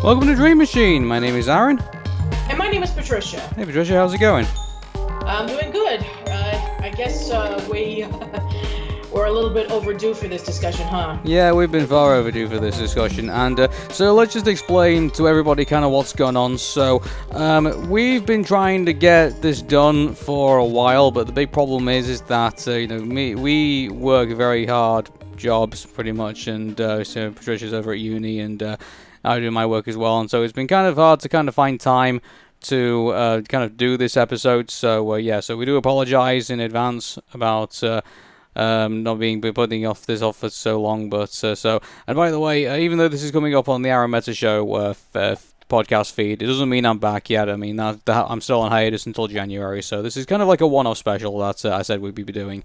Welcome to Dream Machine. My name is Arun. And my name is Patricia. Hey Patricia, how's it going? I'm doing good. I guess we're a little bit overdue for this discussion, huh? Yeah, we've been far overdue for this discussion, and so let's just explain to everybody kind of what's going on. So, we've been trying to get this done for a while, but the big problem is that we work very hard jobs pretty much, and so Patricia's over at uni, and I do my work as well, and so it's been kind of hard to kind of find time to kind of do this episode. So so we do apologize in advance about not being putting this off for so long. But and by the way, even though this is coming up on the Arrow Meta Show podcast feed, it doesn't mean I'm back yet. I mean I'm still on hiatus until January, so this is kind of like a one-off special that I said we'd be doing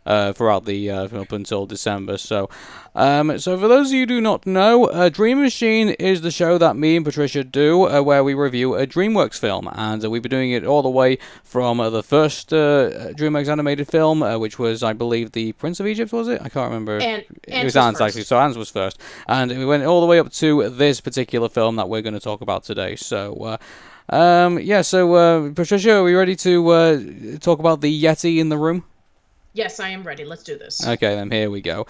throughout the up until December. So for those of you who do not know, Dream Machine is the show that me and Patricia do, where we review a DreamWorks film, and we've been doing it all the way from the first DreamWorks animated film, which was, I believe, The Prince of Egypt, was it? I can't remember. And it was Anne's, actually, so Anne's was first. And we went all the way up to this particular film that we're going to talk about today. So, Patricia, are we ready to talk about the Yeti in the room? Yes, I am ready. Let's do this. Okay, then here we go.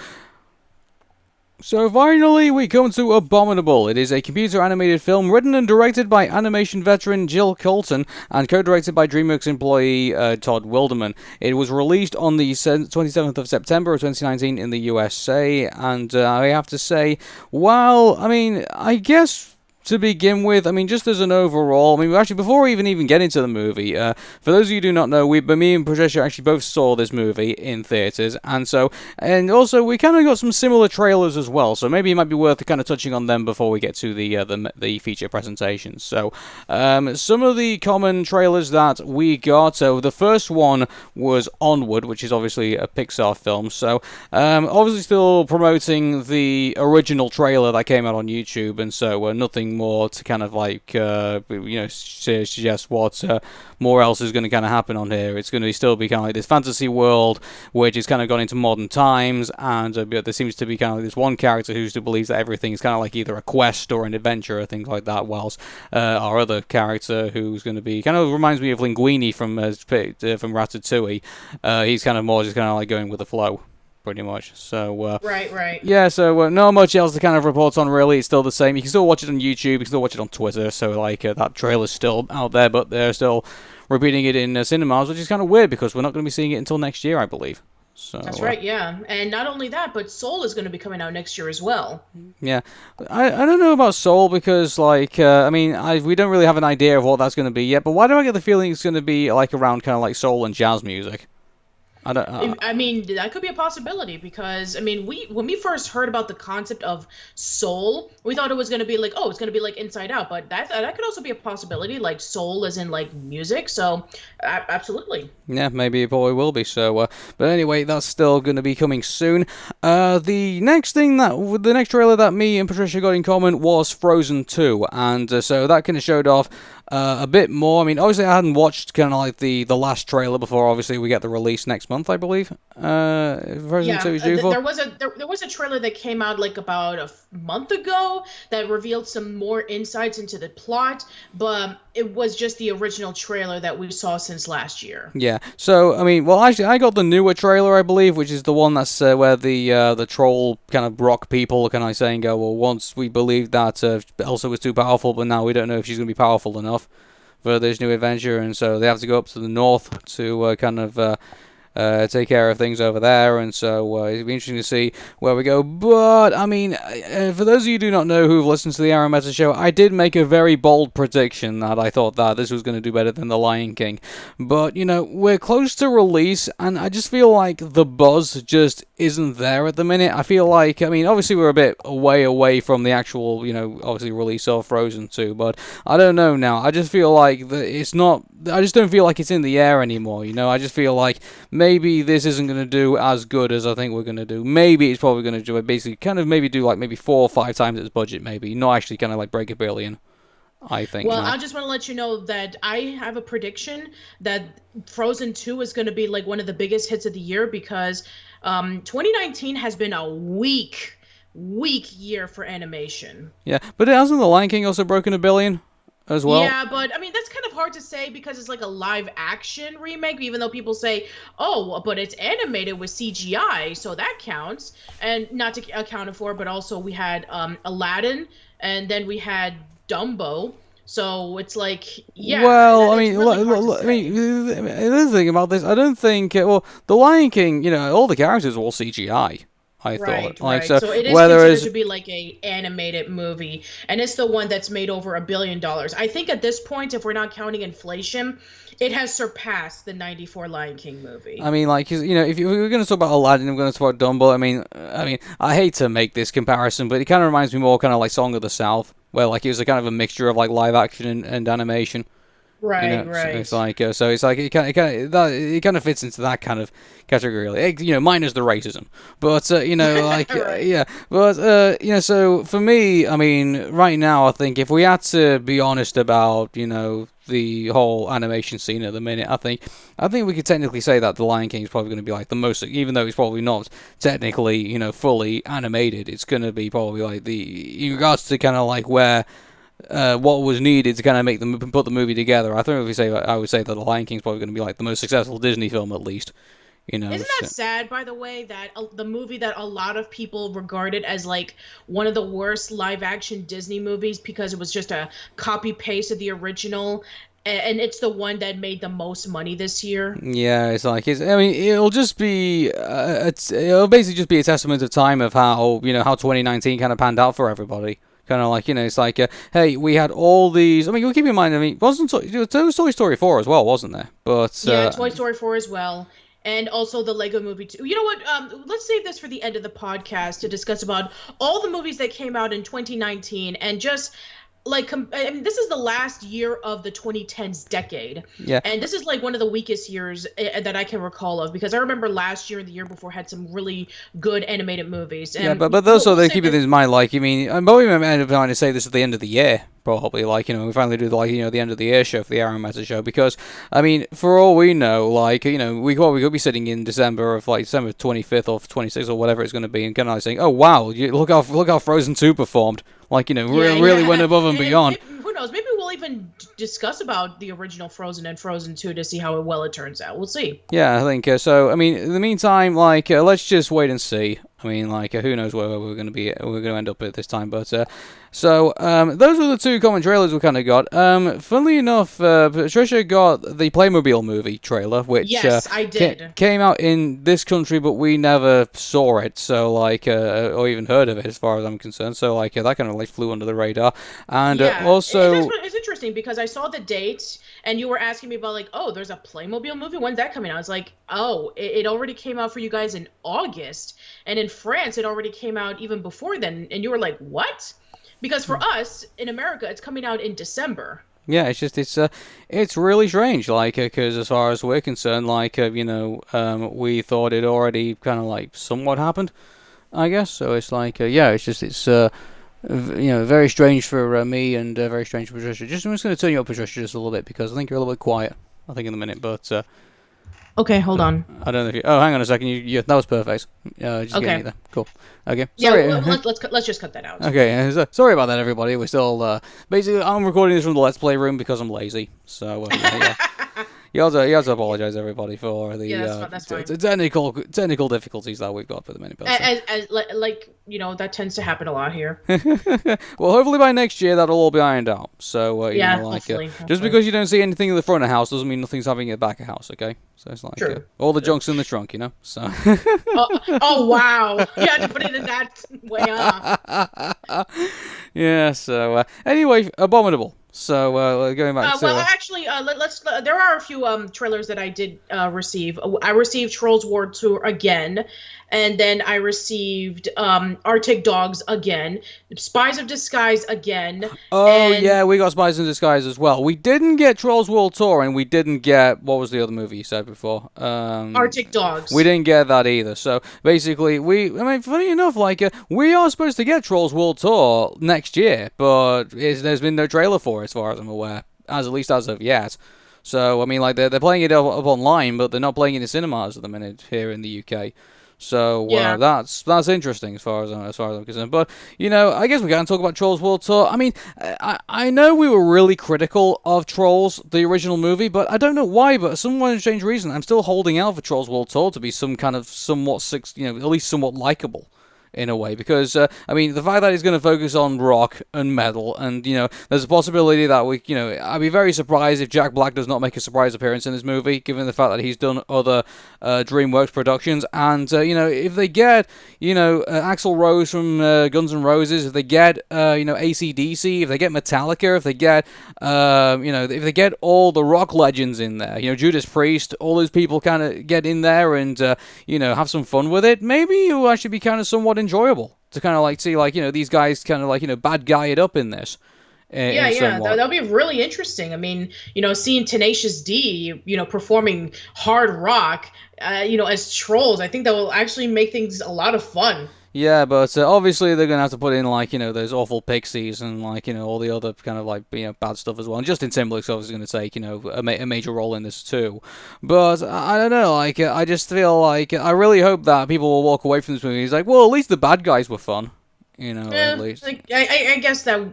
So finally, we come to Abominable. It is a computer-animated film written and directed by animation veteran Jill Colton and co-directed by DreamWorks employee Todd Wilderman. It was released on the 27th of September of 2019 in the USA, and I have to say, I guess to begin with, just as an overall, actually, before we even get into the movie, for those of you who do not know, me and Patricia actually both saw this movie in theaters, and also we kind of got some similar trailers as well, so maybe it might be worth kind of touching on them before we get to the feature presentations. So, some of the common trailers that we got, so the first one was Onward, which is obviously a Pixar film, so, obviously still promoting the original trailer that came out on YouTube, and so, nothing more to kind of suggest what more else is going to kind of happen on here. It's going to still be kind of like this fantasy world which is kind of gone into modern times, and there seems to be kind of like this one character who still believes that everything is kind of like either a quest or an adventure or things like that, whilst our other character, who's going to be kind of reminds me of Linguini from Ratatouille, he's kind of more just kind of like going with the flow, pretty much. So right. Yeah, so not much else to kind of report on, really. It's still the same. You can still watch it on YouTube, you can still watch it on Twitter, so that trailer's still out there, but they're still repeating it in cinemas, which is kind of weird because we're not going to be seeing it until next year, I believe. So that's right, yeah. And not only that, but Soul is going to be coming out next year as well. Yeah. I don't know about Soul because, we don't really have an idea of what that's going to be yet, but why do I get the feeling it's going to be like around kind of like soul and jazz music? That could be a possibility because, when we first heard about the concept of soul, we thought it was going to be like, it's going to be like Inside Out, but that could also be a possibility, like soul as in like music, so absolutely. Yeah, maybe it probably will be, so, but anyway, that's still going to be coming soon. The next trailer that me and Patricia got in common was Frozen 2, and so that kind of showed off a bit more. Obviously I hadn't watched kind of like the last trailer before. Obviously we get the release next month, I believe. Frozen 2 is due for. There was a trailer that came out like about a month ago that revealed some more insights into the plot, but it was just the original trailer that we saw since last year. Yeah. So actually, I got the newer trailer, I believe, which is the one that's where the troll kind of rock people are kind of saying, once we believed that Elsa was too powerful, but now we don't know if she's going to be powerful enough for this new adventure, and so they have to go up to the north to take care of things over there, and so it'll be interesting to see where we go. But for those of you who do not know who've listened to the Arrow Meta Show, I did make a very bold prediction that I thought that this was going to do better than The Lion King. But we're close to release, and I just feel like the buzz just isn't there at the minute. I feel like, obviously we're a bit away from the actual, obviously release of Frozen 2, but I don't know now. I just feel like it's not. I just don't feel like it's in the air anymore. I just feel like maybe this isn't going to do as good as I think we're going to do. Maybe it's probably going to do it, basically kind of maybe do like maybe 4 or 5 times its budget, maybe. Not actually kind of like break $1 billion, I think. Well, I just want to let you know that I have a prediction that Frozen 2 is going to be like one of the biggest hits of the year because 2019 has been a weak weak year for animation. Yeah, but hasn't The Lion King also broken $1 billion as well? Yeah, but I mean that's kind of hard to say because it's like a live action remake, even though people say, "Oh, but it's animated with CGI, so that counts." And not to account for, but also we had Aladdin, and then we had Dumbo. So it's like, yeah, Well, I it's mean, really hard to I say. mean, the thing about this, I don't think. Well, The Lion King, all the characters were all CGI. I thought, Right, like, right. so So it is whether considered it's to be like a animated movie, and it's the one that's made over $1 billion. I think at this point, if we're not counting inflation, it has surpassed the '94 Lion King movie. I mean, like, 'cause, if we're going to talk about Aladdin, we're going to talk about Dumbo. I mean, I hate to make this comparison, but it kind of reminds me more kind of like Song of the South, where like it was a kind of a mixture of like live action and animation. Right, So right. it's like, it kind of fits into that kind of category, really. Minus the racism, but Right. yeah, but so for me, I mean, right now, I think if we had to be honest about, the whole animation scene at the minute, I think we could technically say that The Lion King is probably going to be like the most, even though it's probably not technically, fully animated, it's going to be probably like in regards to kind of like where what was needed to kind of put the movie together. I would say that The Lion King's probably going to be like the most successful Disney film at least. Isn't So. that sad, by the way, that the movie that a lot of people regarded as like one of the worst live action Disney movies because it was just a copy paste of the original, and it's the one that made the most money this year? Yeah, I mean, it'll just be it'll basically just be a testament of time of how 2019 kind of panned out for everybody. Kind of like, it's like, hey, we had all these. I mean, you keep in mind, I mean, there was Toy Story 4 as well, wasn't there? But Yeah, Toy Story 4 as well. And also the Lego Movie 2. You know what? Let's save this for the end of the podcast to discuss about all the movies that came out in 2019 and just like I mean, this is the last year of the 2010s decade, yeah, and this is like one of the weakest years that I can recall of, because I remember last year and the year before had some really good animated movies. yeah, And but we'll also they save keep it this. in mind, like, I mean, I'm probably end up trying to say this at the end of the year, probably, like, we finally do the end of the year show for the Arrow Meta show, because I mean, for all we know, like, we could be sitting in December of like December 25th or 26th or whatever it's going to be, and kind of like saying, oh wow, look how Frozen 2 performed, like, really went above and beyond. Who knows? Maybe we'll even discuss about the original Frozen and Frozen 2 to see how well it turns out. We'll see. Yeah, I think so. I mean, in the meantime, like, let's just wait and see. I mean, like, who knows where we're going to be? We're going to end up at this time. But those were the two common trailers we kind of got. Funnily enough, Patricia got the Playmobil movie trailer, which Yes, I did. came out in this country, but we never saw it. So, like, or even heard of it, as far as I'm concerned. So, like, that kind of like flew under the radar. And Yeah, also, it's interesting because I saw the date and you were asking me about like, oh, there's a Playmobil movie. When's that coming out? It's like, oh, it already came out for you guys in August, and in France it already came out even before then. And you were like, what? Because for us in America, it's coming out in December. yeah, it's really strange, like, because as far as we're concerned, like, we thought it already kind of like somewhat happened, I guess. So it's like, very strange for me and very strange for Patricia. I'm just going to turn you up, Patricia, just a little bit because I think you're a little bit quiet. I think in a minute, but Okay, hold on. I don't know if you. Oh, hang on a second. That was perfect. Just Okay. getting you there. Cool. Okay. Yeah, Sorry. let's just cut that out. Okay. Sorry about that, everybody. We're still basically. I'm recording this from the Let's Play room because I'm lazy. So yeah. You have to apologize, everybody, for the Yeah, that's fine. technical difficulties that we've got for the minute. But, Like that tends to happen a lot here. well, hopefully by next year that'll all be ironed out. So Yeah, like, hopefully. just because you don't see anything in the front of the house doesn't mean nothing's happening at the back of the house. Okay, so it's like True. all the junk's in the trunk, So. Oh wow! You had to put it in that way, huh? Yeah. So anyway, Abominable. So going back to. Well, actually, let's. There are a few trailers that I did receive. I received Trolls War 2 again, and then I received Arctic Dogs again, Spies of Disguise again. Oh yeah, we got Spies in Disguise as well. We didn't get Trolls World Tour, and we didn't get, what was the other movie you said before? Arctic Dogs. We didn't get that either. So basically, I mean, funny enough, like we are supposed to get Trolls World Tour next year, but there's been no trailer for it, as far as I'm aware, at least as of yet. So I mean, like they're playing it up online, but they're not playing it in cinemas at the minute here in the UK. So Yeah. that's interesting as far as I'm concerned. But I guess we can talk about Trolls World Tour. I mean, I know we were really critical of Trolls, the original movie, but I don't know why. But for some strange reason, I'm still holding out for Trolls World Tour to be some kind of at least somewhat likable in a way, because I mean, the fact that he's going to focus on rock and metal, and there's a possibility that I'd be very surprised if Jack Black does not make a surprise appearance in this movie, given the fact that he's done other DreamWorks productions, and if they get Axl Rose from Guns N' Roses, if they get AC/DC, if they get Metallica, if they get if they get all the rock legends in there, Judas Priest, all those people kind of get in there and have some fun with it, maybe it will actually be kind of somewhat enjoyable to kind of see these guys kind of bad guy it up in this. That'll be really interesting. I mean, seeing Tenacious D, performing hard rock, as Trolls, I think that will actually make things a lot of fun. Yeah, but obviously they're gonna have to put in those awful pixies and all the other kind of bad stuff as well. And Justin Timberlake's obviously gonna take a major role in this too. But I don't know, I just feel I really hope that people will walk away from this movie. He's like, well, at least the bad guys were fun. At least. I guess that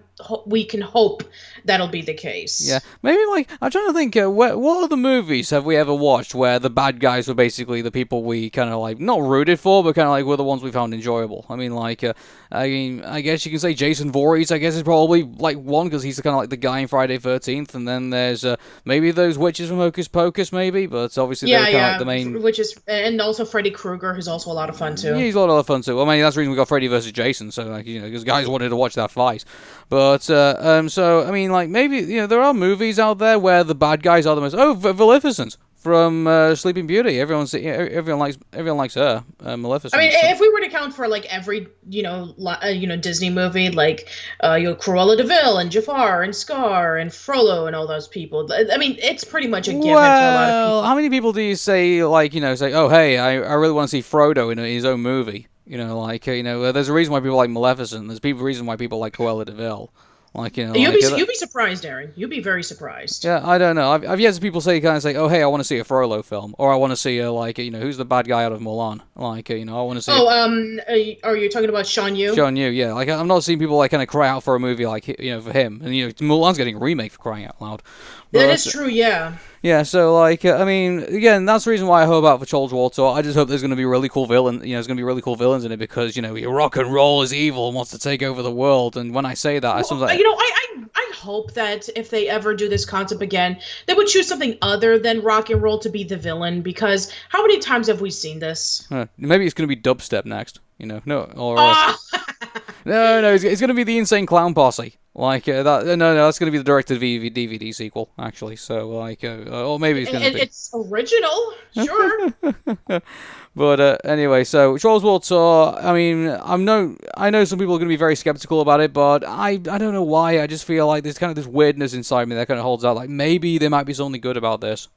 we can hope that'll be the case. Yeah, maybe I'm trying to think. What other movies have we ever watched where the bad guys were basically the people we kind of not rooted for, but kind of were the ones we found enjoyable? I mean, I guess you can say Jason Voorhees. I guess is probably one, because he's kind of the guy in Friday 13th, and then there's maybe those witches from Hocus Pocus, maybe. But obviously they're kind of the main witches, and also Freddy Krueger, who's also a lot of fun too. Yeah, he's a lot of fun too. I mean, that's the reason we got Freddy versus Jason. So because guys wanted to watch that fight. But so I mean, maybe there are movies out there where the bad guys are the most. Oh, Maleficent from Sleeping Beauty. Everyone likes her, Maleficent. I mean, if we were to count for every Disney movie, Cruella de Vil and Jafar and Scar and Frollo and all those people. I mean, it's pretty much a given to a lot of people. How many people do you say oh hey, I really want to see Frodo in his own movie? There's a reason why people like Maleficent. There's a reason why people like Cruella de Vil. You'd be surprised, Aaron. You'd be very surprised. Yeah, I don't know. I've yet to people say oh hey, I want to see a Frollo film, or I want to see who's the bad guy out of Mulan? I want to see. Are you talking about Sean Yu? Sean Yu, yeah. I'm not seeing people kind of cry out for a movie for him, and Mulan's getting a remake, for crying out loud. But, that is true, yeah. Yeah, so I mean, again, that's the reason why I hope out for Trolls World Tour. I just hope there's going to be really cool villains. There's going to be really cool villains in it because rock and roll is evil and wants to take over the world. And when I say that, I hope that if they ever do this concept again, they would choose something other than rock and roll to be the villain. Because how many times have we seen this? Maybe it's going to be dubstep next. No, it's going to be the Insane Clown Posse. That's going to be the directed DVD sequel, actually. So, or maybe it's going to be. It's original, sure. But anyway, so Trolls World Tour. I mean, I know some people are going to be very skeptical about it, but I don't know why. I just feel like there's kind of this weirdness inside me that kind of holds out. Maybe there might be something good about this.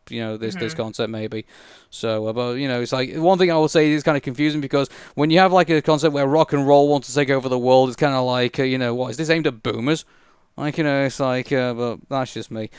This concept maybe. So, but it's one thing I will say is kind of confusing, because when you have a concept where rock and roll wants to take over the world, it's kind of what is this aimed at boomers? It's but that's just me.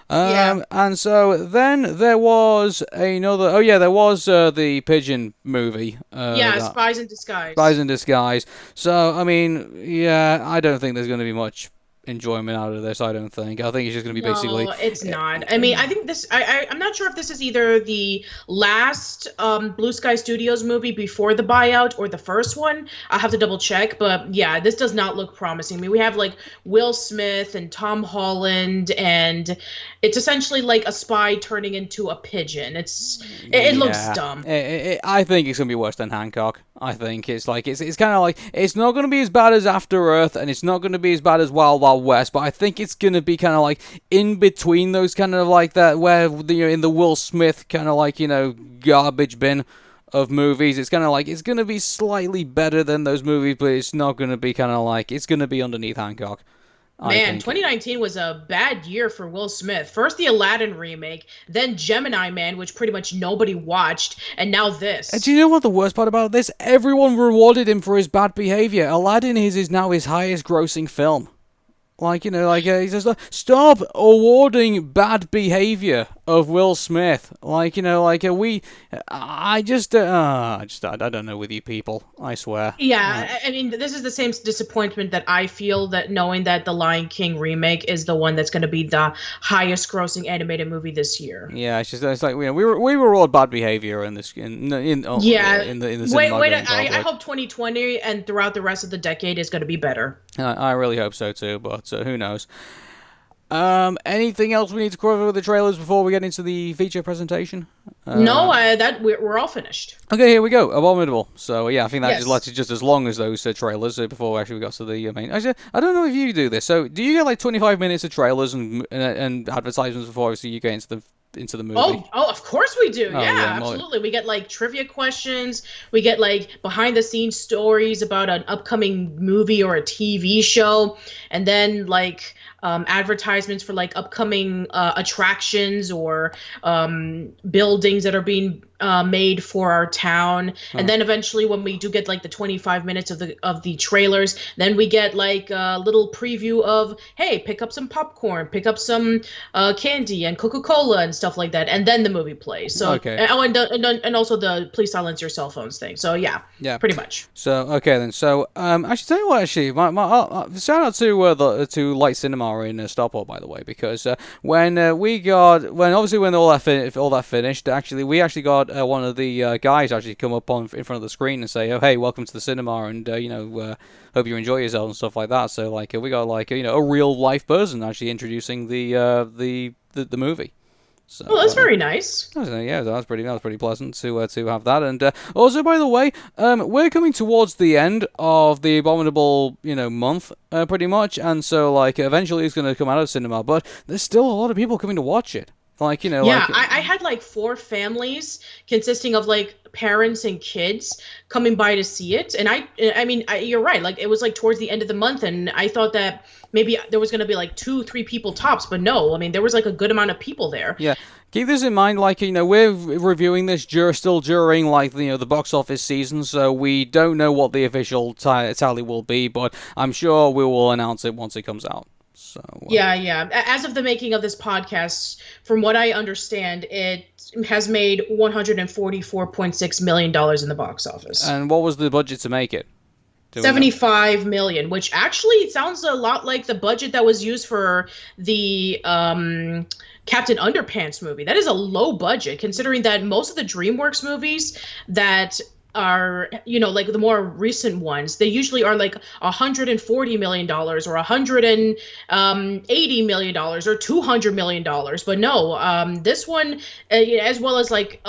And so then there was another. Oh yeah, there was the Pigeon movie. Spies in Disguise. Spies in Disguise. So I mean, yeah, I don't think there's going to be much enjoyment out of this. I think it's just going to be basically. No, it's not. I mean, I think this. I'm not sure if this is either the last Blue Sky Studios movie before the buyout or the first one. I'll have to double check, but yeah, this does not look promising. I mean, we have Will Smith and Tom Holland, and it's essentially a spy turning into a pigeon. It looks dumb. I think it's going to be worse than Hancock. I think it's kind of it's not going to be as bad as After Earth, and it's not going to be as bad as Wild Wild West, but I think it's going to be kind of in between those, kind of that, where in the Will Smith kind of garbage bin of movies. It's kind of it's going to be slightly better than those movies, but it's not going to be kind of it's going to be underneath Hancock. Man, 2019 was a bad year for Will Smith. First the Aladdin remake, then Gemini Man, which pretty much nobody watched, and now this. Do you know what the worst part about this? Everyone rewarded him for his bad behavior. Aladdin is now his highest grossing film. He says, stop awarding bad behavior of Will Smith. Like, I don't know with you people. I swear. Yeah, I mean, this is the same disappointment that I feel, that knowing that the Lion King remake is the one that's going to be the highest grossing animated movie this year. Yeah, it's like we were all bad behavior in this Yeah, in the wait, cinema wait, going I public. hope 2020 and throughout the rest of the decade is going to be better. I really hope so too, but who knows? Anything else we need to cover with the trailers before we get into the feature presentation? No, that we're all finished. Okay, here we go. Abominable. So yeah, I think that Yes. just lasted just as long as those trailers before actually we got to the main. Actually, I don't know if you do this. So do you get like 25 minutes of trailers and advertisements before obviously you get into the movie? Oh, of course we do. Oh, Yeah, yeah, absolutely. We get like trivia questions. We get like behind the scenes stories about an upcoming movie or a TV show, and then like advertisements for like upcoming attractions or buildings that are being made for our town. And then eventually when we do get like the 25 minutes of the trailers, then we get like a little preview of, hey, pick up some popcorn, pick up some candy and Coca-Cola and stuff like that, and then the movie plays. So Okay. and also the please silence your cell phones thing. So yeah, pretty much. So okay then. So I should tell you what. Actually, my shout out to Light Cinema in Stockport, by the way, because when all that finished, actually we actually got one of the guys actually come up in front of the screen and say, "Oh, hey, welcome to the cinema, and hope you enjoy yourself and stuff like that." So like we got like a real life person actually introducing the movie. So, Well, that's very nice. yeah, that was pretty pleasant to have that. And also, by the way, we're coming towards the end of the Abominable month, pretty much, and so like eventually it's going to come out of cinema, but there's still a lot of people coming to watch it. Like Yeah, I had like 4 families consisting of like parents and kids coming by to see it, and I mean, you're right. Like it was like towards the end of the month, and I thought that maybe there was going to be like 2-3 people tops, but no. I mean, there was like a good amount of people there. Yeah. Keep this in mind, like, we're reviewing this still during, like, the box office season, so we don't know what the official tally will be, but I'm sure we will announce it once it comes out. So Yeah. As of the making of this podcast, from what I understand, it has made $144.6 million in the box office. And what was the budget to make it? 75 million, which actually sounds a lot like the budget that was used for the Captain Underpants movie. That is a low budget, considering that most of the DreamWorks movies that are, like the more recent ones, they usually are like $140 million or $180 million or $200 million. But no, this one, as well as like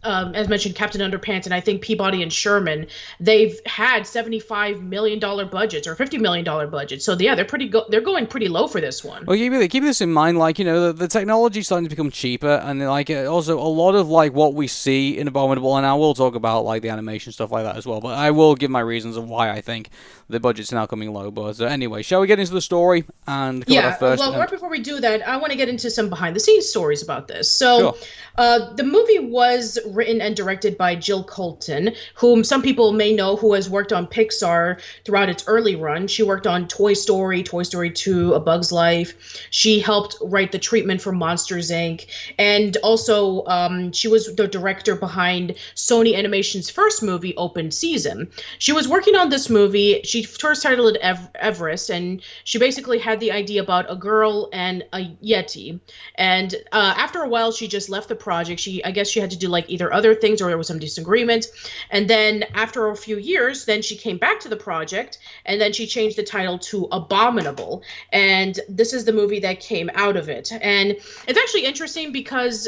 as mentioned, Captain Underpants, and I think Peabody and Sherman, they've had $75 million budgets or $50 million budgets. So yeah, they're going pretty low for this one. Well, keep this in mind, like, the technology's starting to become cheaper, and like also a lot of like what we see in Abominable, and I will talk about like the animation stuff like that as well, but I will give my reasons of why I think the budget's now coming low. But anyway, shall we get into the story and cover that first? Well, right before we do that, I want to get into some behind the scenes stories about this. So, the movie was written and directed by Jill Colton, whom some people may know, who has worked on Pixar throughout its early run. She worked on Toy Story, Toy Story 2, A Bug's Life. She helped write the treatment for Monsters, Inc. And also, she was the director behind Sony Animation's first movie, Open Season. She was working on this movie. She first titled it Everest, and she basically had the idea about a girl and a yeti. And after a while, she just left the project. I guess she had to do like either other things or there was some disagreement. And then after a few years, then she came back to the project, and then she changed the title to Abominable. And this is the movie that came out of it. And it's actually interesting because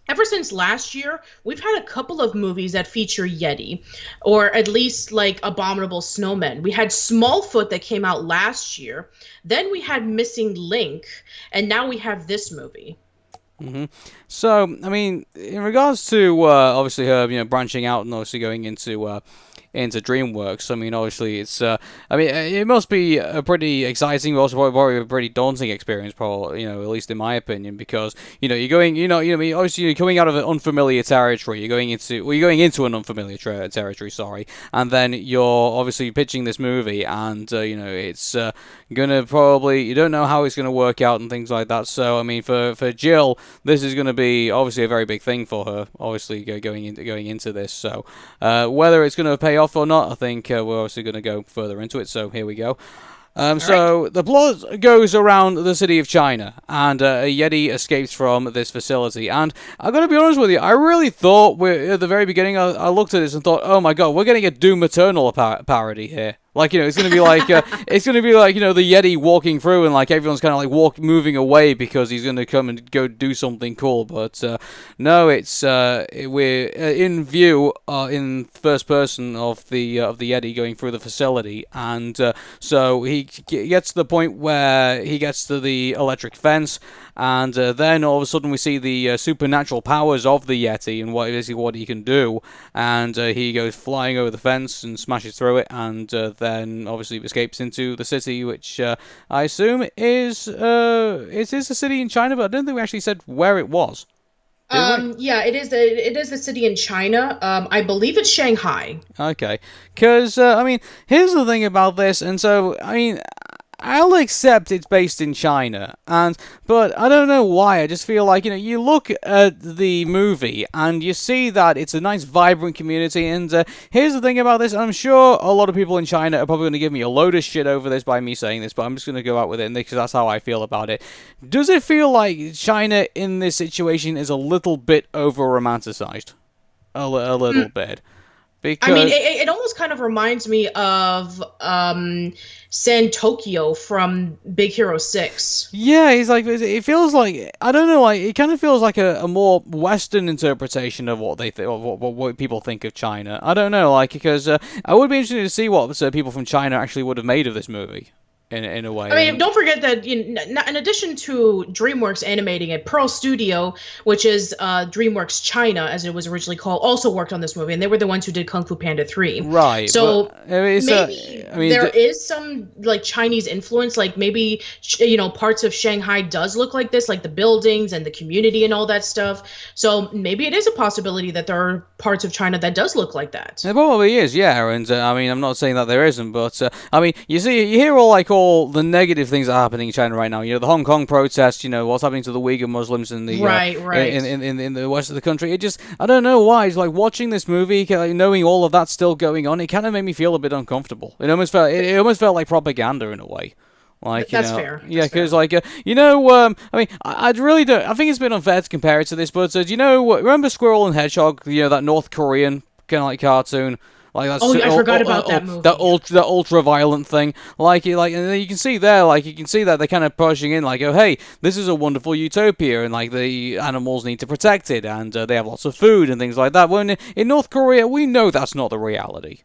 ever since last year, we've had a couple of movies that feature Yeti, or at least like abominable snowmen. We had Smallfoot that came out last year. Then we had Missing Link, and now we have this movie. Mm-hmm. So, I mean, in regards to obviously her, branching out and obviously going into DreamWorks. I mean, obviously, it must be a pretty exciting, but also probably a pretty daunting experience, probably, at least in my opinion, because, you're going, obviously you're coming out of an unfamiliar territory, you're going into an unfamiliar territory, sorry, and then you're obviously pitching this movie, and, it's gonna probably, you don't know how it's gonna work out and things like that, so, I mean, for Jill, this is going to be obviously a very big thing for her, obviously going into this. So whether it's going to pay off or not, I think we're obviously going to go further into it. So here we go. So the plot goes around the city of China, and a yeti escapes from this facility. And I'm gonna be honest with you, I really thought at the very beginning, I looked at this and thought, oh my god, we're getting a Doom Eternal parody here. Like, it's gonna be like the Yeti walking through and like everyone's kind of like moving away because he's gonna come and go do something cool. But no, we're in view in first person of the Yeti going through the facility, and so he gets to the point where he gets to the electric fence, and then all of a sudden we see the supernatural powers of the Yeti and what he can do, and he goes flying over the fence and smashes through it, and then obviously escapes into the city, which I assume is a city in China, but I don't think we actually said where it was. Yeah, it is a city in China. I believe it's Shanghai. Okay, because here's the thing about this, and so I'll accept it's based in China, but I don't know why. I just feel like, you look at the movie and you see that it's a nice, vibrant community. And here's the thing about this, and I'm sure a lot of people in China are probably going to give me a load of shit over this by me saying this, but I'm just going to go out with it because that's how I feel about it. Does it feel like China in this situation is a little bit over-romanticized? A little bit. Because it almost kind of reminds me of San Tokyo from Big Hero 6. Yeah, he's like, it feels like, I don't know, like, it kind of feels like a more Western interpretation of what they what people think of China. I don't know, like, because I would be interested to see what people from China actually would have made of this movie. In a way. I mean, don't forget that in addition to DreamWorks animating it, Pearl Studio, which is DreamWorks China, as it was originally called, also worked on this movie, and they were the ones who did Kung Fu Panda 3. Right. So maybe there is some like Chinese influence, like maybe parts of Shanghai does look like this, like the buildings and the community and all that stuff. So maybe it is a possibility that there are parts of China that does look like that. It probably is, yeah. And I'm not saying that there isn't, but you hear all the negative things that are happening in China right now. The Hong Kong protests, what's happening to the Uyghur Muslims in the in the west of the country. It just, I don't know why. It's like watching this movie, knowing all of that's still going on. It kind of made me feel a bit uncomfortable. It almost felt like propaganda in a way. Like, that's fair. Yeah, because I really don't. I think it's a bit unfair to compare it to this, but do you know? Remember Squirrel and Hedgehog? That North Korean kind of like cartoon. Like that's I forgot about that movie. That ultra violent thing. And then you can see that they're kind of pushing in, like, oh hey, this is a wonderful utopia, and like the animals need to protect it, and they have lots of food and things like that. When in North Korea, we know that's not the reality.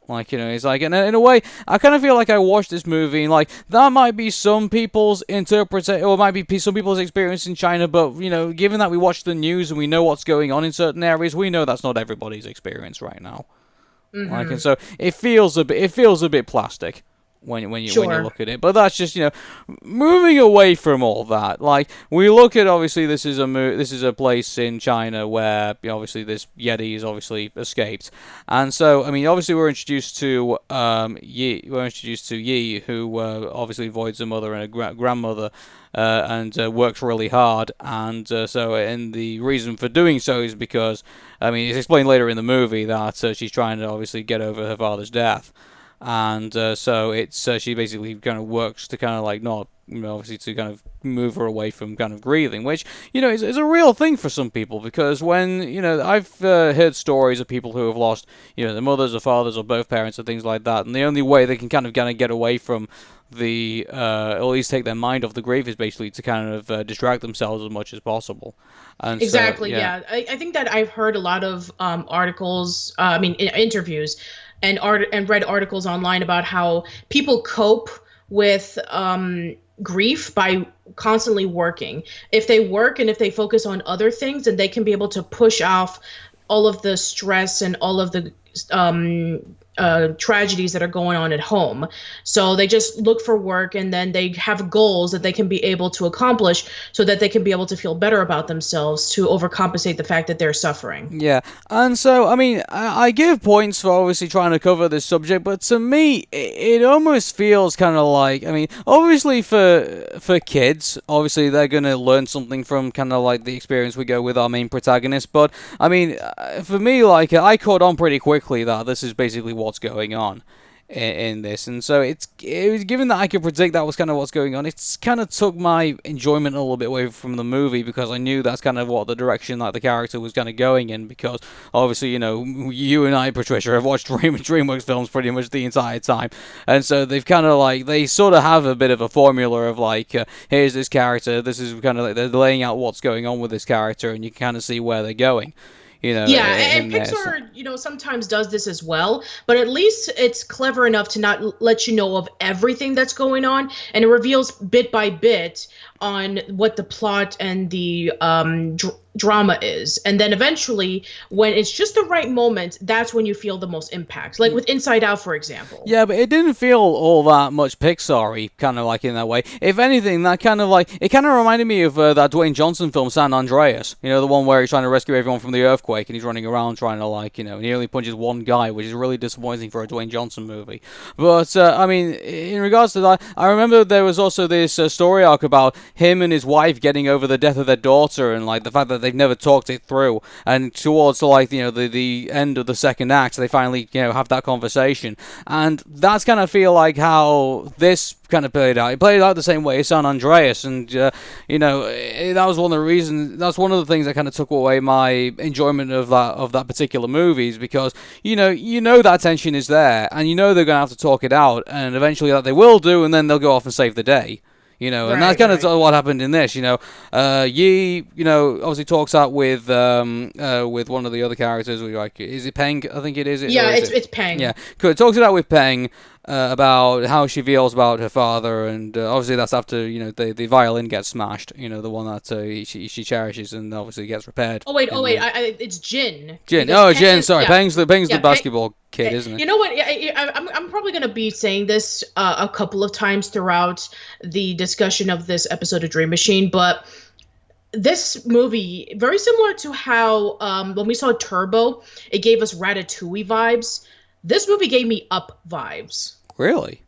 Like, it's like, and in a way, I kind of feel like I watched this movie, and like, that might be some people's interpretation, or it might be some people's experience in China, but, given that we watch the news and we know what's going on in certain areas, we know that's not everybody's experience right now. Mm-hmm. Like, and so it feels a bit plastic when you look at it, but that's just moving away from all that. Like, we look at, obviously this is a place in China where obviously this Yeti is obviously escaped, and so obviously we're introduced to Yi, who obviously voids a mother and a grandmother. And works really hard, and the reason for doing so is because, it's explained later in the movie that she's trying to obviously get over her father's death, and so it's she basically kind of works to kind of like not, obviously to kind of move her away from kind of grieving, which is a real thing for some people, because when I've heard stories of people who have lost their mothers or fathers or both parents and things like that, and the only way they can kind of get away from or at least take their mind off the grief is basically to kind of distract themselves as much as possible. And exactly, so, yeah. I think that I've heard a lot of articles, interviews, and read articles online about how people cope with grief by constantly working. If they work and if they focus on other things, then they can be able to push off all of the stress and all of the tragedies that are going on at home. So they just look for work, and then they have goals that they can be able to accomplish so that they can be able to feel better about themselves to overcompensate the fact that they're suffering. Yeah, and so, I mean, I give points for obviously trying to cover this subject, but to me, it almost feels kind of like, I mean, obviously for kids, obviously they're going to learn something from kind of like the experience we go with our main protagonist, but, I mean, for me, like, I caught on pretty quickly that this is basically what's going on in this, and so it was given that I could predict that was kind of what's going on. It's kind of took my enjoyment a little bit away from the movie because I knew that's kind of what the direction that the character was kind of going in. Because obviously, you know, you and I, Patricia, have watched DreamWorks films pretty much the entire time, and so they've kind of like they sort of have a bit of a formula of like, here's this character. This is kind of like they're laying out what's going on with this character, and you can kind of see where they're going. You know, yeah, and Pixar, you know, sometimes does this as well, but at least it's clever enough to not let you know of everything that's going on, and it reveals bit by bit on what the plot and the drama is. And then eventually, when it's just the right moment, that's when you feel the most impact. Like with Inside Out, for example. Yeah, but it didn't feel all that much Pixar-y, kind of like in that way. If anything, that kind of like, it kind of reminded me of that Dwayne Johnson film, San Andreas. You know, the one where he's trying to rescue everyone from the earthquake, and he's running around trying to like, you know, and he only punches one guy, which is really disappointing for a Dwayne Johnson movie. But, I mean, in regards to that, I remember there was also this story arc about him and his wife getting over the death of their daughter, and like the fact that they've never talked it through, and towards like, you know, the end of the second act they finally, you know, have that conversation, and that's kind of feel like how this kind of played out. It played out the same way as San Andreas, and you know, that was one of the reasons, that's one of the things that kind of took away my enjoyment of that particular movies, because you know that tension is there, and you know they're gonna have to talk it out, and eventually that they will do, and then they'll go off and save the day. You know, and that's kind of what happened in this. You know, Yi, you know, obviously talks out with one of the other characters. Like, is it Peng? I think it is. Yeah, it's Peng. Yeah, cool. Talks it out with Peng about how she feels about her father, and obviously that's after, you know, the violin gets smashed. You know, the one that she cherishes, and obviously gets repaired. Oh wait, it's Jin. Jin. Oh, Jin. Sorry, yeah. Peng's the basketball kid, isn't it? You know what? I'm probably going to be saying this a couple of times throughout the discussion of this episode of Dream Machine, but this movie, very similar to how when we saw Turbo, it gave us Ratatouille vibes. This movie gave me Up vibes. Really?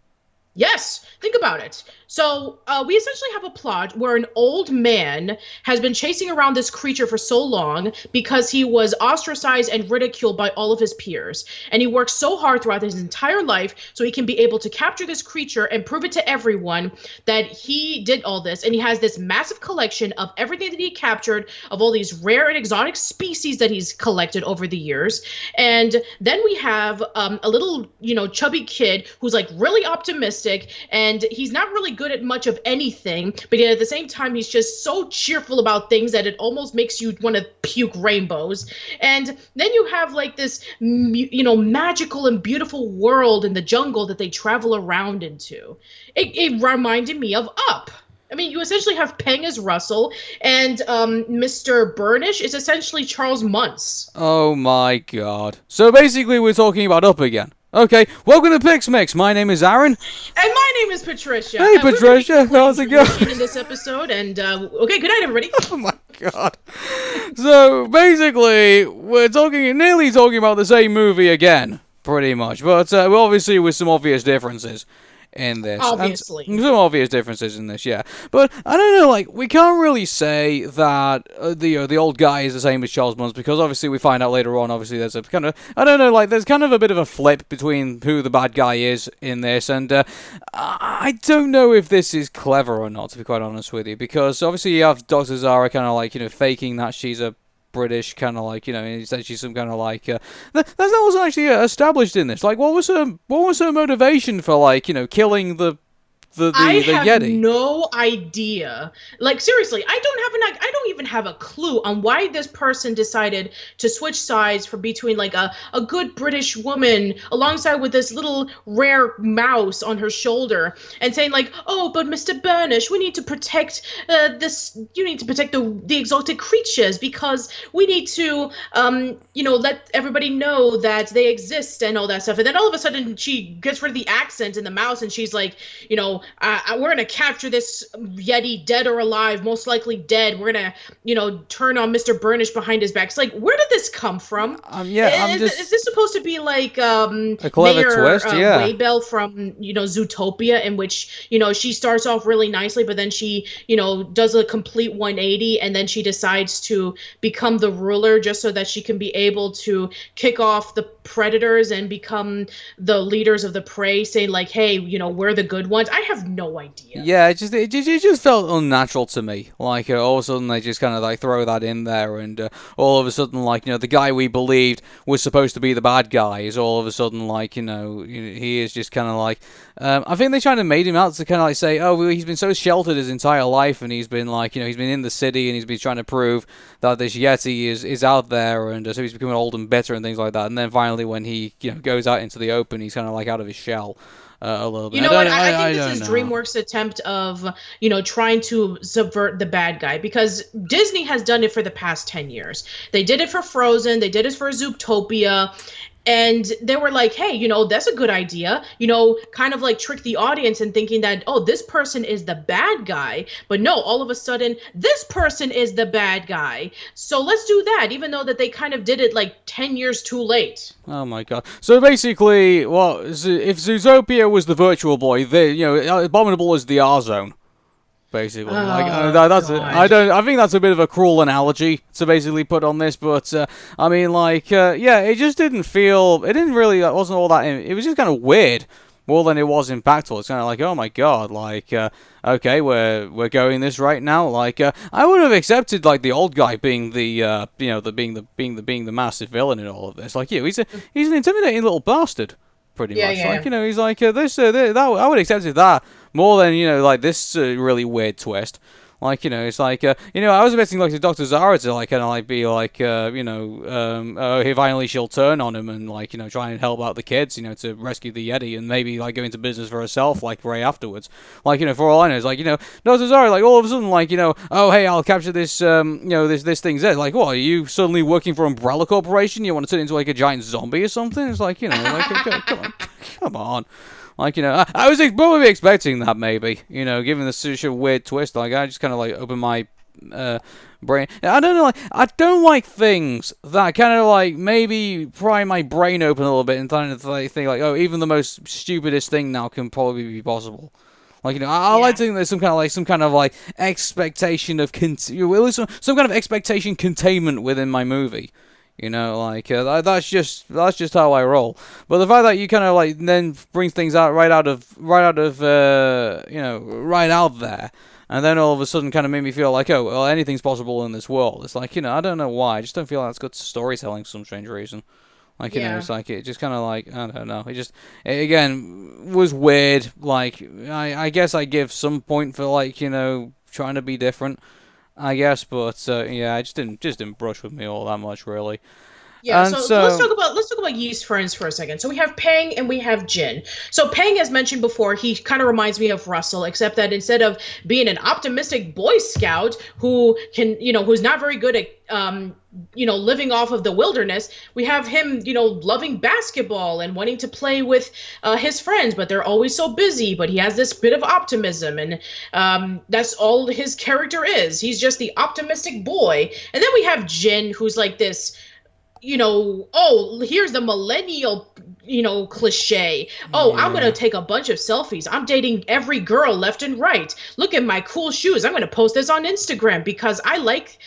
Yes, think about it. So we essentially have a plot where an old man has been chasing around this creature for so long because he was ostracized and ridiculed by all of his peers. And he worked so hard throughout his entire life so he can be able to capture this creature and prove it to everyone that he did all this. And he has this massive collection of everything that he captured, of all these rare and exotic species that he's collected over the years. And then we have a little, you know, chubby kid who's like really optimistic, and he's not really good at much of anything, but yet at the same time he's just so cheerful about things that it almost makes you want to puke rainbows. And then you have like this, you know, magical and beautiful world in the jungle that they travel around into. It reminded me of Up. I mean, you essentially have Peng as Russell, and Mr. Burnish is essentially Charles Muntz. Oh my god. So basically we're talking about Up again. Okay, welcome to Pix Mix. My name is Arun. And my name is Patricia. Hey, Patricia. How's it going? In this episode, and okay, good night, everybody. Oh my god. So basically, we're nearly talking about the same movie again, pretty much, but obviously with some obvious differences in this. Obviously. And some obvious differences in this, yeah. But I don't know, like, we can't really say that the old guy is the same as Charles Muntz, because obviously we find out later on, obviously there's a kind of, I don't know, like, there's kind of a bit of a flip between who the bad guy is in this, and I don't know if this is clever or not, to be quite honest with you, because obviously you have Dr. Zara kind of like, you know, faking that she's a British, kind of like, you know, and he said she's some kind of like that wasn't actually established in this. Like, what was her motivation for, like, you know, killing the I the have yeti. no idea. Like seriously, I don't even have a clue on why this person decided to switch sides for between like a good British woman alongside with this little rare mouse on her shoulder and saying like, "Oh, but Mr. Burnish, we need to protect this you need to protect the exotic creatures because we need to let everybody know that they exist and all that stuff." And then all of a sudden she gets rid of the accent in the mouse and she's like, we're gonna capture this yeti, dead or alive, most likely dead. We're gonna, turn on Mr. Burnish behind his back. It's like, where did this come from? Yeah, Is this supposed to be like a clever Mayor twist, yeah. Waybell from Zootopia, in which she starts off really nicely, but then she does a complete 180, and then she decides to become the ruler just so that she can be able to kick off the predators and become the leaders of the prey, saying like, hey, we're the good ones. I have no idea. Yeah, it just felt unnatural to me. Like all of a sudden they just kind of like throw that in there, and all of a sudden like the guy we believed was supposed to be the bad guy is all of a sudden like he is just kind of like I think they kind of made him out to kind of like say, oh, well, he's been so sheltered his entire life, and he's been like he's been in the city and he's been trying to prove that this yeti is out there, and so he's becoming old and bitter and things like that. And then finally when he goes out into the open, he's kind of like out of his shell. A little bit. You know what? I think this is DreamWorks' attempt of, trying to subvert the bad guy, because Disney has done it for the past 10 years. They did it for Frozen. They did it for Zootopia. And they were like, hey, that's a good idea, kind of like trick the audience and thinking that, oh, this person is the bad guy. But no, all of a sudden, this person is the bad guy. So let's do that, even though that they kind of did it like 10 years too late. Oh my god. So basically, if Zootopia was the virtual boy, Abominable is the R-Zone. Basically, that's it. I think that's a bit of a cruel analogy to basically put on this, but it just didn't feel. It didn't really. It wasn't all that. It was just kind of weird more than it was impactful. It's kind of like, oh my god, okay, we're going this right now. I would have accepted like the old guy being being the massive villain in all of this. He's an intimidating little bastard. Pretty much. Yeah. He's like, that, I would have accepted that more than, this really weird twist. It's like, I was expecting, like, the Dr. Zara to, like, kind of, like, be, like, finally she'll turn on him and, like, try and help out the kids, to rescue the Yeti and maybe, like, go into business for herself, like, right afterwards. For all I know, it's like, Dr. Zara, like, all of a sudden, like, oh, hey, I'll capture this, this thing's there. Like, what, are you suddenly working for Umbrella Corporation? You want to turn into, like, a giant zombie or something? It's like, come on. I was probably expecting that, maybe, given the such a weird twist. Like, I just kind of, like, open my brain. I don't know, like, I don't like things that kind of, like, maybe pry my brain open a little bit and kind of, like, think, like, oh, even the most stupidest thing now can probably be possible. Like, I like to think there's some kind of expectation of some kind of expectation containment within my movie. That's just how I roll. But the fact that you kind of like then brings things out right out there, and then all of a sudden kind of made me feel like, oh, well, anything's possible in this world. It's like, I don't know why. I just don't feel like that's good storytelling for some strange reason. It's like, it just kind of like, I don't know. It again, was weird. Like, I guess I give some point for, like, trying to be different, I guess, but it just didn't brush with me all that much, really. Yeah, so let's talk about yeast friends for a second. So we have Peng and we have Jin. So Peng, as mentioned before, he kind of reminds me of Russell, except that instead of being an optimistic Boy Scout who can, who's not very good at living off of the wilderness, we have him, loving basketball and wanting to play with his friends, but they're always so busy. But he has this bit of optimism, and that's all his character is. He's just the optimistic boy. And then we have Jin, who's like this, oh, here's the millennial, cliche. Oh, yeah. I'm going to take a bunch of selfies. I'm dating every girl left and right. Look at my cool shoes. I'm going to post this on Instagram because I like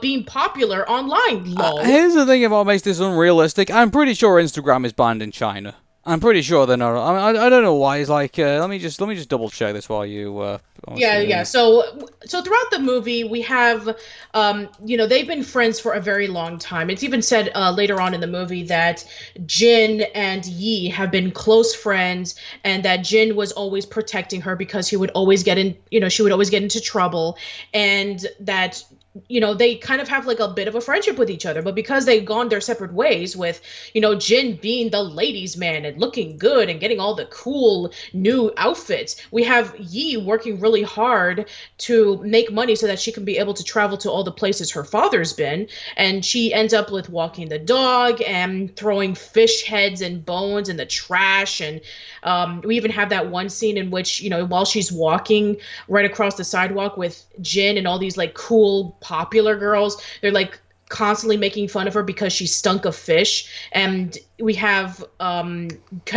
being popular online. Lol. Here's the thing about what makes this unrealistic. I'm pretty sure Instagram is banned in China. I'm pretty sure they're not. I mean, I don't know why. It's like let me just double check this while you Yeah, obviously. yeah. So throughout the movie, we have, they've been friends for a very long time. It's even said later on in the movie that Jin and Yi have been close friends, and that Jin was always protecting her because he would always get in, she would always get into trouble, and that they kind of have like a bit of a friendship with each other. But because they've gone their separate ways, with Jin being the ladies man and looking good and getting all the cool new outfits, we have Yi working really hard to make money so that she can be able to travel to all the places her father's been. And she ends up with walking the dog and throwing fish heads and bones in the trash. And we even have that one scene in which, while she's walking right across the sidewalk with Jin and all these like cool popular girls, they're like constantly making fun of her because she stunk of fish. And we have kind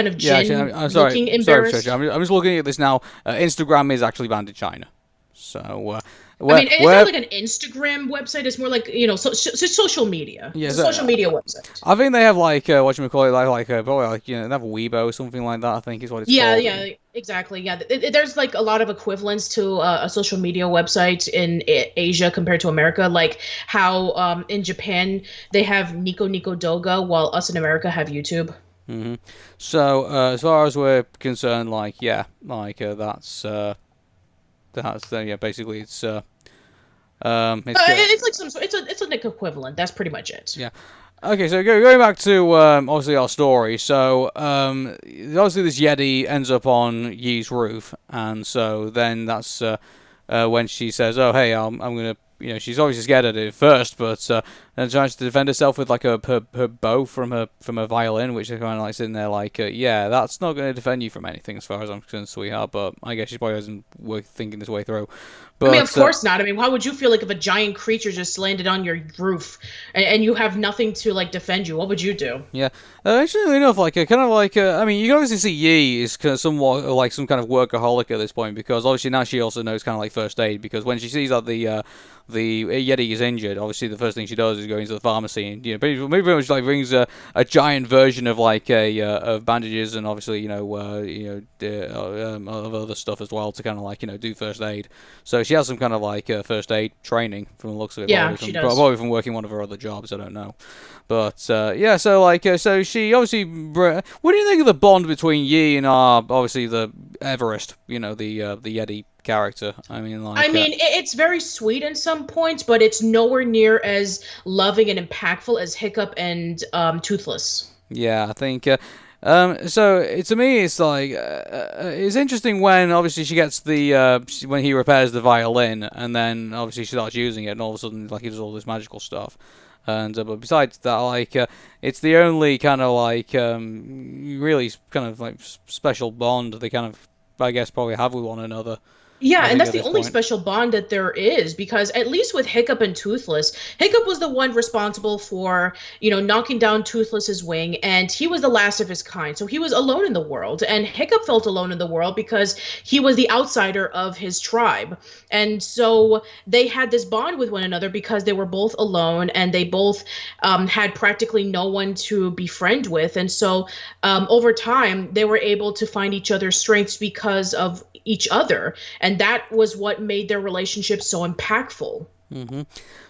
of Yeah, Jin actually, I'm sorry, looking sorry, embarrassed. Patricia. I'm just looking at this now. Instagram is actually banned in China. So I where mean, it's not where like an Instagram website. It's more like social media. It's a yes, social media website. I think they have like whatchamacallit, probably like they have Weibo or something like that. I think is what it's Yeah, called. yeah, exactly. Yeah, there's like a lot of equivalents to a social media website in Asia compared to America. Like how in Japan they have Nico Nico Doga, while us in America have YouTube. hmm So as far as we're concerned, like yeah, like that's yeah, basically it's good. It's like it's a Nick equivalent. That's pretty much it. Yeah. Okay, so going back to obviously our story. So obviously this Yeti ends up on Yi's roof, and so then that's when she says, "Oh, hey, I'm gonna." She's obviously scared at it first, but then tries to defend herself with like her bow from her violin, which is kind of like sitting there like, yeah, that's not going to defend you from anything as far as I'm concerned, sweetheart. But I guess she probably isn't worth thinking this way through. I mean, of But course not. I mean, how would you feel like if a giant creature just landed on your roof and you have nothing to like defend you? What would you do? yeah, actually enough, like kind of like I mean, you can obviously see Yi is kind of somewhat like some kind of workaholic at this point because obviously now she also knows kind of like first aid because when she sees that the Yeti is injured, obviously the first thing she does is go into the pharmacy and pretty much like brings a giant version of like of bandages and obviously of other stuff as well to kind of like do first aid. So she has some kind of like first aid training from the looks of it, Yeah, she does. probably from working one of her other jobs. I don't know. But yeah, so like, so she obviously. What do you think of the bond between Yi and obviously the Everest? The Yeti character. I mean, I like, mean, it's very sweet in some points, but it's nowhere near as loving and impactful as Hiccup and Toothless. yeah, I think. So to me, it's like it's interesting when obviously she gets when he repairs the violin, and then obviously she starts using it, and all of a sudden like he does all this magical stuff. And but besides that, like it's the only kind of like really kind of like special bond they kind of I guess probably have with one another. Yeah, I and think that's at the this only point. special bond that there is, because at least with Hiccup and Toothless, Hiccup was the one responsible for, knocking down Toothless's wing, and he was the last of his kind. So he was alone in the world, and Hiccup felt alone in the world because he was the outsider of his tribe. And so they had this bond with one another because they were both alone and they both had practically no one to befriend with. And so over time, they were able to find each other's strengths because of each other, and that was what made their relationship so impactful. hmm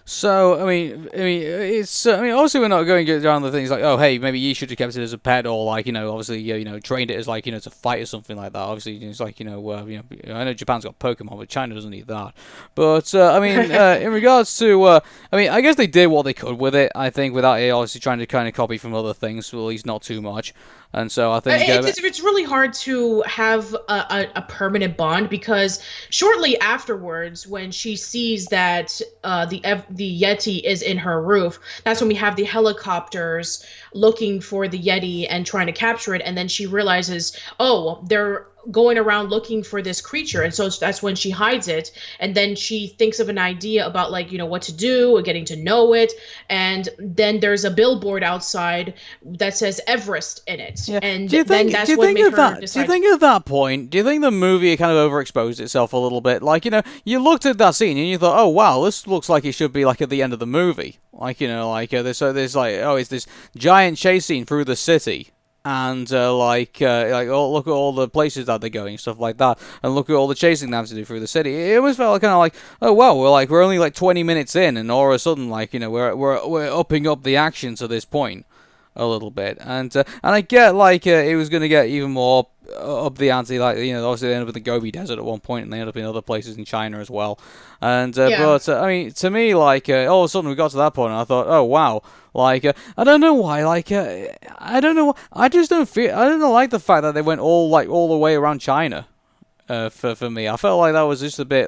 So it's I mean, obviously we're not going to get down the things like, oh, hey, maybe you should have kept it as a pet, or like, obviously, trained it as like, to fight or something like that. Obviously, it's like, I know Japan's got Pokemon, but China doesn't need that. But I mean, in regards to, I mean, I guess they did what they could with it. I think without it obviously trying to kind of copy from other things, well, at least not too much. And so I think, It's really hard to have a permanent bond, because shortly afterwards, when she sees that the Yeti is in her roof, that's when we have the helicopters looking for the Yeti and trying to capture it, and then she realizes, oh, they're going around looking for this creature, and so that's when she hides it, and then she thinks of an idea about, like, what to do or getting to know it, and then there's a billboard outside that says Everest in it, yeah. and Do you then think? Do that's you what think made at her that? Do you decide. think at that point? Do you think the movie kind of overexposed itself a little bit? Like, you looked at that scene and you thought, oh wow, this looks like it should be like at the end of the movie. Like, like there's like, oh, it's this giant chase scene through the city. and look at all the places that they're going, stuff like that, and look at all the chasing they have to do through the city. It almost felt kind of like, oh wow, we're only like 20 minutes in, and all of a sudden we're upping up the action to this point a little bit, and I get it was gonna get even more up the ante, obviously they end up in the Gobi Desert at one point, and they end up in other places in China as well, and but I mean, to me, all of a sudden we got to that point, and I thought, oh wow, I don't know why, I don't know, I don't like the fact that they went all the way around China, for me. I felt like that was just a bit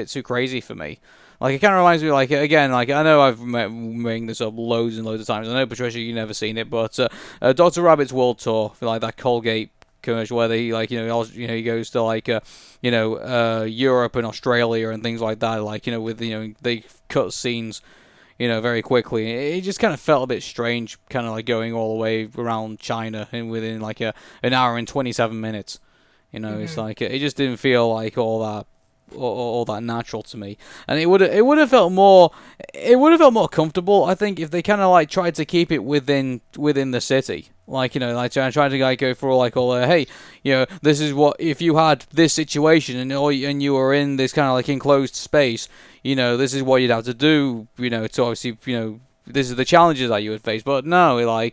too crazy for me. It kind of reminds me, again, I know I've made this up loads and loads of times. I know, Patricia, you've never seen it, but Dr. Rabbit's World Tour, that Colgate commercial where they, he goes to, Europe and Australia and things like that, they cut scenes, very quickly. It just kind of felt a bit strange, kind of going all the way around China and within, an hour and 27 minutes. It's it just didn't feel like all that natural to me, and it would have felt more comfortable, I think, if they kind of tried to keep it within the city, trying to go for all hey, this is what, if you had this situation and you were in this kind of enclosed space, this is what you'd have to do, to obviously, this is the challenges that you would face. But no, I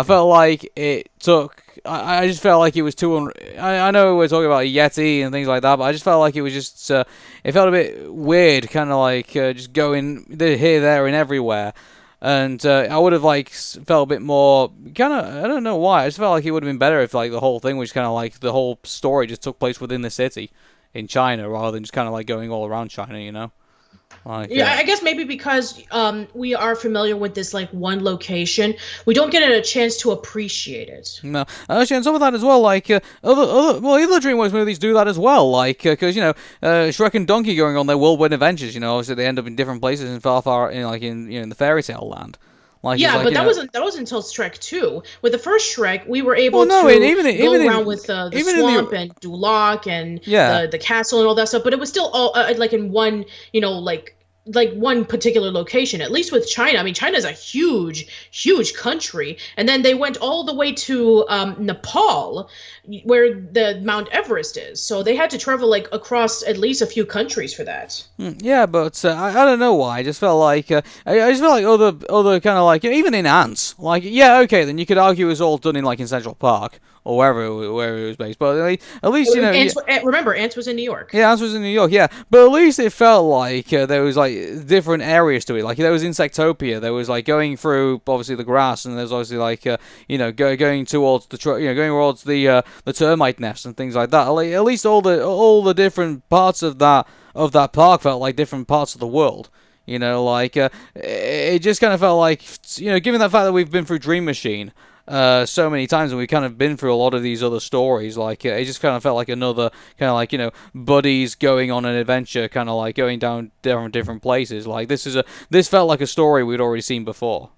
felt like it took. I just felt like it was too. I know we're talking about a Yeti and things like that, but I just felt like it was just. It felt a bit weird, kind of just going here, there, and everywhere. And I would have felt a bit more kind of. I don't know why. I just felt like it would have been better if the whole thing was kind of the whole story just took place within the city in China, rather than just kind of going all around China. Yeah, I guess maybe because we are familiar with this one location, we don't get a chance to appreciate it. No, actually, and some of that as well, other DreamWorks movies do that as well, because Shrek and Donkey going on their whirlwind adventures, obviously they end up in different places and far in the fairy tale land. But that wasn't until Shrek 2. With the first Shrek, we were able to go around with the swamp and Duloc and the castle and all that stuff. But it was still all in one, one particular location. At least with China, I mean, China is a huge country, and then they went all the way to Nepal, where the Mount Everest is. So they had to travel across at least a few countries for that. Yeah, but I don't know why. I just felt like other kind of even in Ants, okay, then you could argue it was all done in Central Park or wherever it was based, but at least remember, Ants was in New York. Yeah, Ants was in New York. Yeah, but at least it felt like there was different areas to it. There was Insectopia. There was going through obviously the grass, and there's obviously going towards going towards the termite nest and things like that. At least all the different parts of that park felt like different parts of the world. It just kind of felt like, given the fact that we've been through DreamMachine so many times, and we've kind of been through a lot of these other stories, it just kind of felt like another kind of buddies going on an adventure, kind of going down different places. This felt like a story we'd already seen before.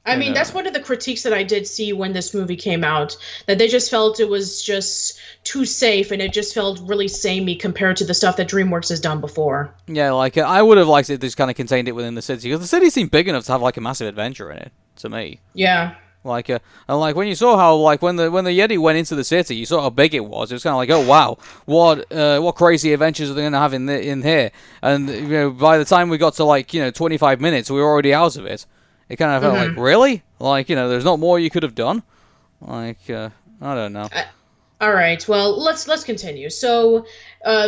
I mean, that's one of the critiques that I did see when this movie came out, that they just felt it was just too safe, and it just felt really samey compared to the stuff that DreamWorks has done before. Yeah, I would have liked it if they just kind of contained it within the city, because the city seemed big enough to have a massive adventure in it, to me. Yeah. And when you saw how when the Yeti went into the city, you saw how big it was. It was kind of oh wow, what crazy adventures are they gonna have in here? And by the time we got to 25 minutes, we were already out of it. It kind of felt really? There's not more you could have done? I don't know. All right, well, let's continue. So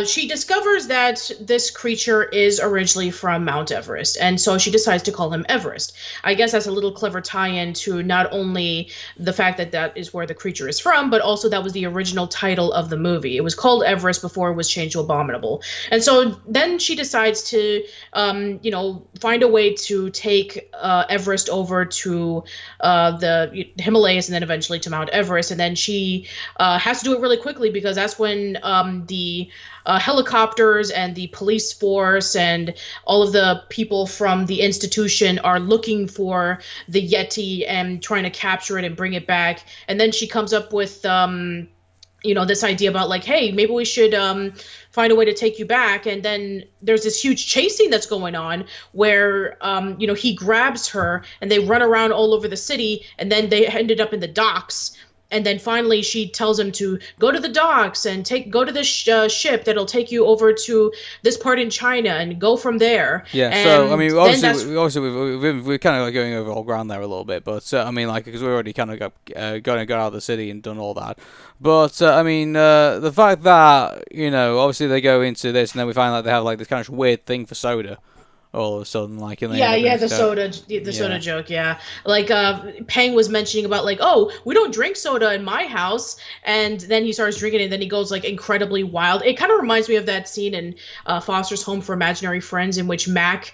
she discovers that this creature is originally from Mount Everest, and so she decides to call him Everest. I guess that's a little clever tie-in to not only the fact that that is where the creature is from, but also that was the original title of the movie. It was called Everest before it was changed to Abominable. And so then she decides to, find a way to take Everest over to the Himalayas and then eventually to Mount Everest. And then she has to do it really quickly, because that's when the helicopters and the police force and all of the people from the institution are looking for the Yeti and trying to capture it and bring it back. And then she comes up with this idea about hey, maybe we should find a way to take you back. And then there's this huge chasing that's going on where he grabs her and they run around all over the city, and then they ended up in the docks and then finally she tells him to go to the docks and go to this ship that'll take you over to this part in China and go from there. Yeah, And so I mean, then obviously, we're kind of like going over all ground there a little bit, but I mean, like, because we already kind of got out of the city and done all that. But I mean, the fact that obviously they go into this, and then we find out they have like this kind of weird thing for soda all of a sudden, like, and the soda joke, yeah. Like Peng was mentioning about like, oh, we don't drink soda in my house, and then he starts drinking it, and then he goes like incredibly wild. It kind of reminds me of that scene in Foster's Home for Imaginary Friends, in which Mac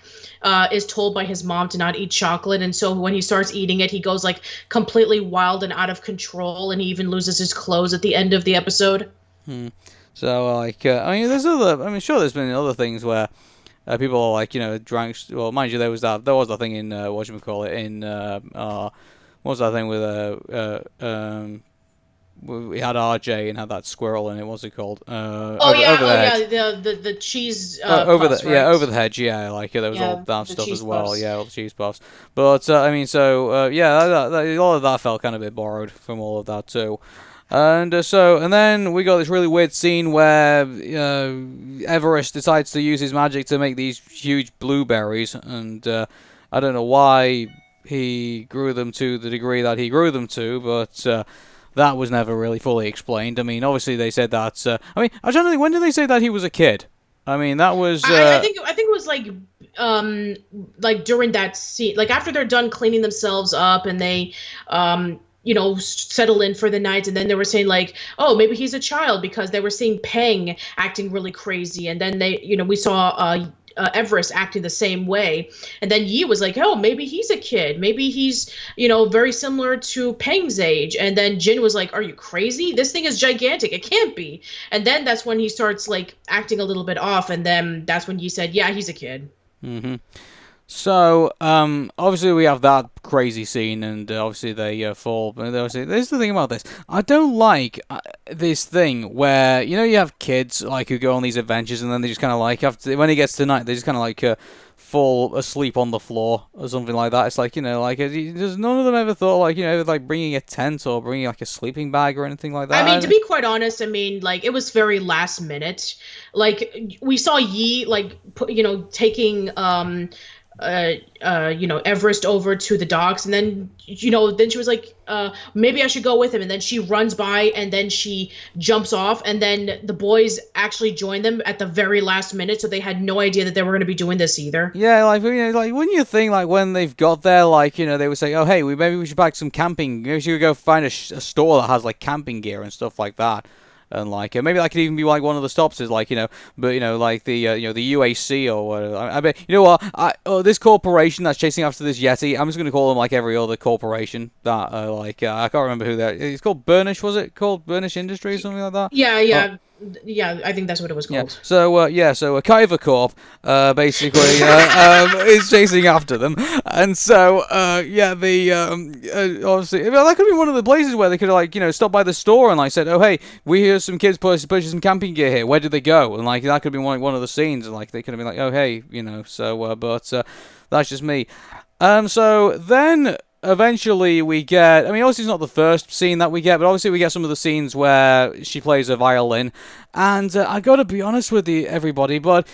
is told by his mom to not eat chocolate, and so when he starts eating it, he goes like completely wild and out of control, and he even loses his clothes at the end of the episode. So like, I mean, sure, there's been other things where people are like, drank. Well, mind you, there was that thing in whatchamacallit, in what was that thing with we had RJ and had that squirrel in it. What's it called? The cheese. Over puffs, the right? over the hedge, yeah. Like there was all that stuff as well, puffs. yeah, all the cheese puffs. But I mean, so yeah, a lot of that felt kind of a bit borrowed from all of that too. And then we got this really weird scene where Everest decides to use his magic to make these huge blueberries, and I don't know why he grew them to the degree that he grew them to, but that was never really fully explained. I mean, obviously they said that. I mean, I'm trying to think, when did they say that he was a kid? I mean, that was. I think it was like during that scene, like after they're done cleaning themselves up and they settle in for the night, and then they were saying like, oh, maybe he's a child, because they were seeing Peng acting really crazy, and then we saw Everest acting the same way, and then Yi was like, oh, maybe he's a kid, maybe he's very similar to Peng's age, and then Jin was like, are you crazy? This thing is gigantic, it can't be. And then that's when he starts like acting a little bit off, and then that's when Yi said, yeah, he's a kid. So, obviously we have that crazy scene, and obviously they fall. But obviously, there's the thing about this. I don't like this thing where, you have kids, like, who go on these adventures, and then they just kind of, like, when it gets to night, they just kind of, like, fall asleep on the floor, or something like that. It's like, does none of them ever thought, like, like, bringing a tent, or bringing, like, a sleeping bag, or anything like that? I mean, to be quite honest, I mean, like, it was very last minute. Like, we saw Yi, like, taking, Everest over to the docks, and then then she was like, maybe I should go with him, and then she runs by, and then she jumps off, and then the boys actually join them at the very last minute, so they had no idea that they were going to be doing this either. Yeah, like, like, wouldn't you think, like, when they've got there, like, they would say, oh, hey, maybe we should pack some camping, maybe we should go find a store that has, like, camping gear and stuff like that. And like maybe that could even be like one of the stops is like but like the the UAC or whatever. I mean, what? This corporation that's chasing after this yeti, I'm just gonna call them like every other corporation that I can't remember who that. It's called Burnish, was it called Burnish Industries, something like that? Yeah. Yeah, I think that's what it was called. Yeah. So a Kaiva Corp basically is chasing after them, and so obviously that could be one of the places where they could have stopped by the store and like said, oh hey, we hear some kids purchase some camping gear here. Where did they go? And like that could have been one of the scenes, and like they could have been like, oh hey, but that's just me. So then. Eventually we get, I mean, obviously it's not the first scene that we get, but obviously we get some of the scenes where she plays a violin, and I gotta be honest with you, everybody, but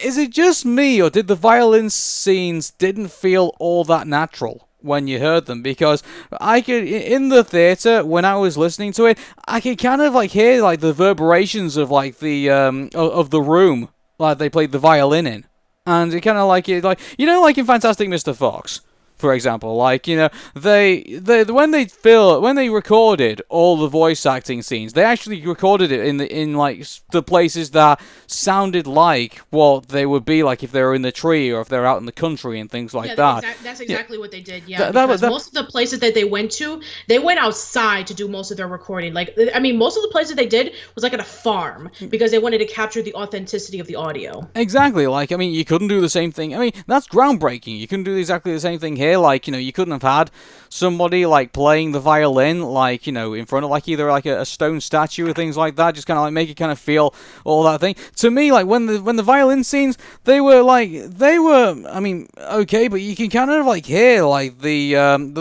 is it just me, or did the violin scenes didn't feel all that natural when you heard them? Because I could, in the theater, when I was listening to it, I could kind of like hear like the reverberations of like the, of the room, like they played the violin in, and it kind of like, like in Fantastic Mr. Fox, for example, like they when they recorded all the voice acting scenes, they actually recorded it in like the places that sounded like what they would be like if they were in the tree or if they're out in the country and things like that. That's exactly what they did. Yeah, because most of the places that they went to, they went outside to do most of their recording. Like, I mean, most of the places they did was like at a farm because they wanted to capture the authenticity of the audio. Exactly. Like, I mean, you couldn't do the same thing. I mean, that's groundbreaking. You couldn't do exactly the same thing here. here, like, you couldn't have had somebody, like, playing the violin, like, in front of, like, either, like, a stone statue or things like that, just kind of, like, make it kind of feel all that thing. To me, like, when the violin scenes, they were, I mean, okay, but you can kind of, like, hear, like, the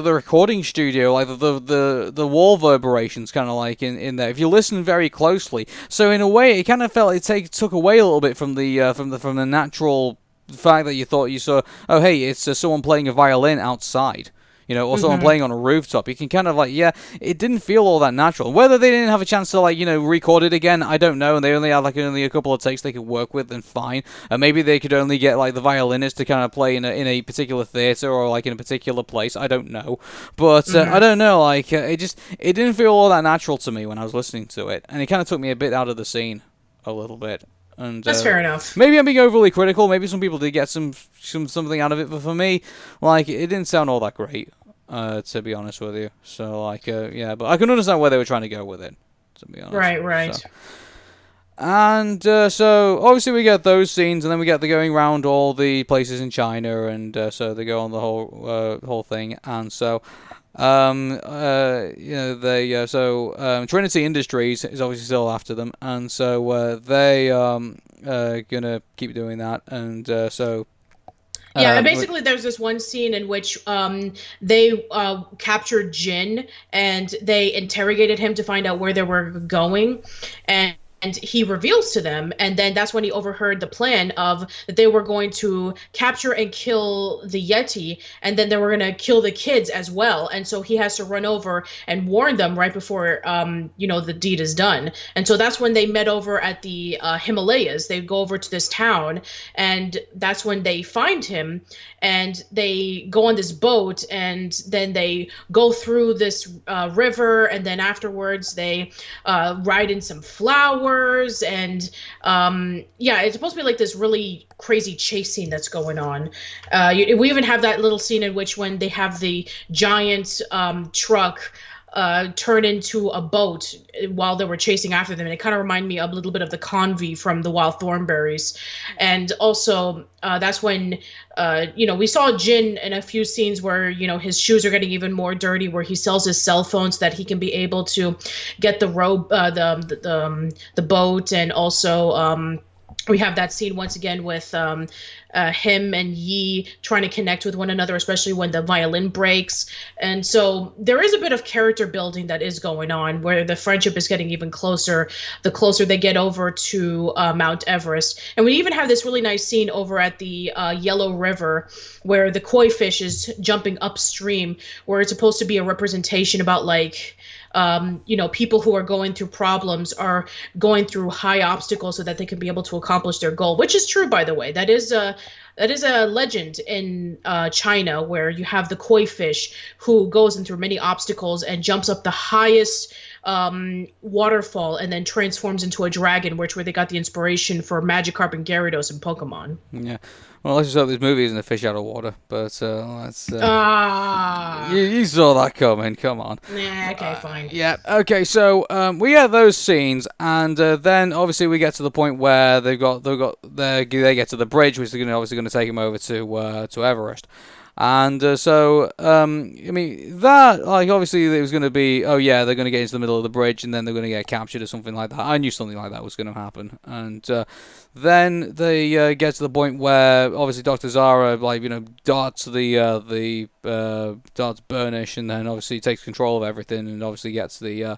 recording studio, like, the wall reverberations, kind of, like, in there, if you listen very closely. So, in a way, it kind of felt it took away a little bit from the natural fact that you thought you saw, oh, hey, it's someone playing a violin outside. Or someone playing on a rooftop. You can kind of, like, it didn't feel all that natural. Whether they didn't have a chance to, like, record it again, I don't know, and they only had, like, only a couple of takes they could work with, then fine. And maybe they could only get, like, the violinist to kind of play in a particular theater or, like, in a particular place. I don't know. But, I don't know, like, it didn't feel all that natural to me when I was listening to it. And it kind of took me a bit out of the scene. A little bit. And, that's fair enough. Maybe I'm being overly critical. Maybe some people did get something out of it, but for me, like, it didn't sound all that great, to be honest with you. So, like, but I can understand where they were trying to go with it, to be honest. Right. So. And so obviously we get those scenes, and then we get the going around all the places in China, and so they go on the whole thing, and so. Trinity Industries is obviously still after them, and so they gonna keep doing that, and so. Basically, there's this one scene in which they captured Jin, and they interrogated him to find out where they were going, and he reveals to them, and then that's when he overheard the plan of that they were going to capture and kill the Yeti, and then they were going to kill the kids as well. And so he has to run over and warn them right before the deed is done. And so that's when they met over at the Himalayas. They go over to this town, and that's when they find him, and they go on this boat, and then they go through this river, and then afterwards they ride in some flowers. And it's supposed to be like this really crazy chase scene that's going on. We even have that little scene in which when they have the giant truck turn into a boat while they were chasing after them. And it kind of reminded me a little bit of the Convy from The Wild Thornberrys. And also that's when, we saw Jin in a few scenes where, his shoes are getting even more dirty, where he sells his cell phone so that he can be able to get the rope, the boat. And also we have that scene once again with him and Yi trying to connect with one another, especially when the violin breaks. And so there is a bit of character building that is going on, where the friendship is getting even closer the closer they get over to Mount Everest. And we even have this really nice scene over at the Yellow River, where the koi fish is jumping upstream, where it's supposed to be a representation about, like, people who are going through problems are going through high obstacles so that they can be able to accomplish their goal, which is true, by the way. That is a legend in China, where you have the koi fish who goes in through many obstacles and jumps up the highest waterfall and then transforms into a dragon, where they got the inspiration for Magikarp and Gyarados in Pokemon. Yeah. Well, let's just hope this movie isn't a fish out of water, but let's... You saw that coming, come on. Nah, okay, fine. Yeah, okay, so we get those scenes, and then obviously we get to the point where they get to the bridge, which is obviously going to take them over to Everest. And that, like, obviously it was going to be, they're going to get into the middle of the bridge, and then they're going to get captured or something like that. I knew something like that was going to happen. And then they get to the point where, obviously, Dr. Zara, darts darts Burnish, and then obviously takes control of everything, and obviously gets the...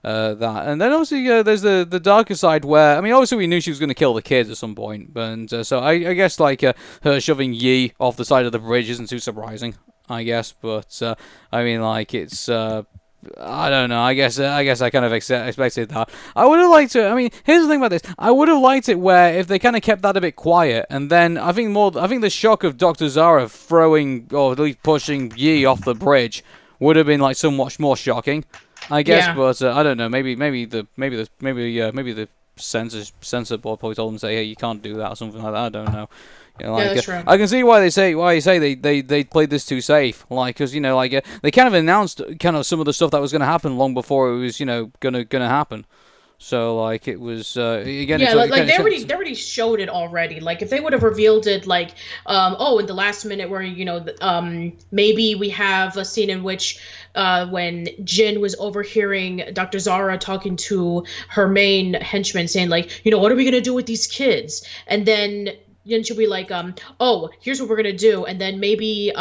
that. And then obviously there's the darker side where, obviously we knew she was going to kill the kids at some point, and so I guess her shoving Yi off the side of the bridge isn't too surprising, I guess, but it's I don't know. I guess I kind of expected that. I would have liked to. Here's the thing about this. I would have liked it where if they kind of kept that a bit quiet, and then I think the shock of Dr. Zara throwing or at least pushing Yi off the bridge would have been somewhat more shocking, I guess. Yeah. But I don't know. Maybe the censor board probably told them to say, hey, you can't do that or something like that. I don't know. That's true. I can see why you say they played this too safe, because they kind of announced kind of some of the stuff that was going to happen long before it was gonna happen. So like it was again, Yeah, like again, they already showed it already. Like if they would have revealed it, like oh, in the last minute where maybe we have a scene in which when Jin was overhearing Dr. Zara talking to her main henchman, saying like, what are we gonna do with these kids? And then she'll be like, oh, here's what we're gonna do, and then maybe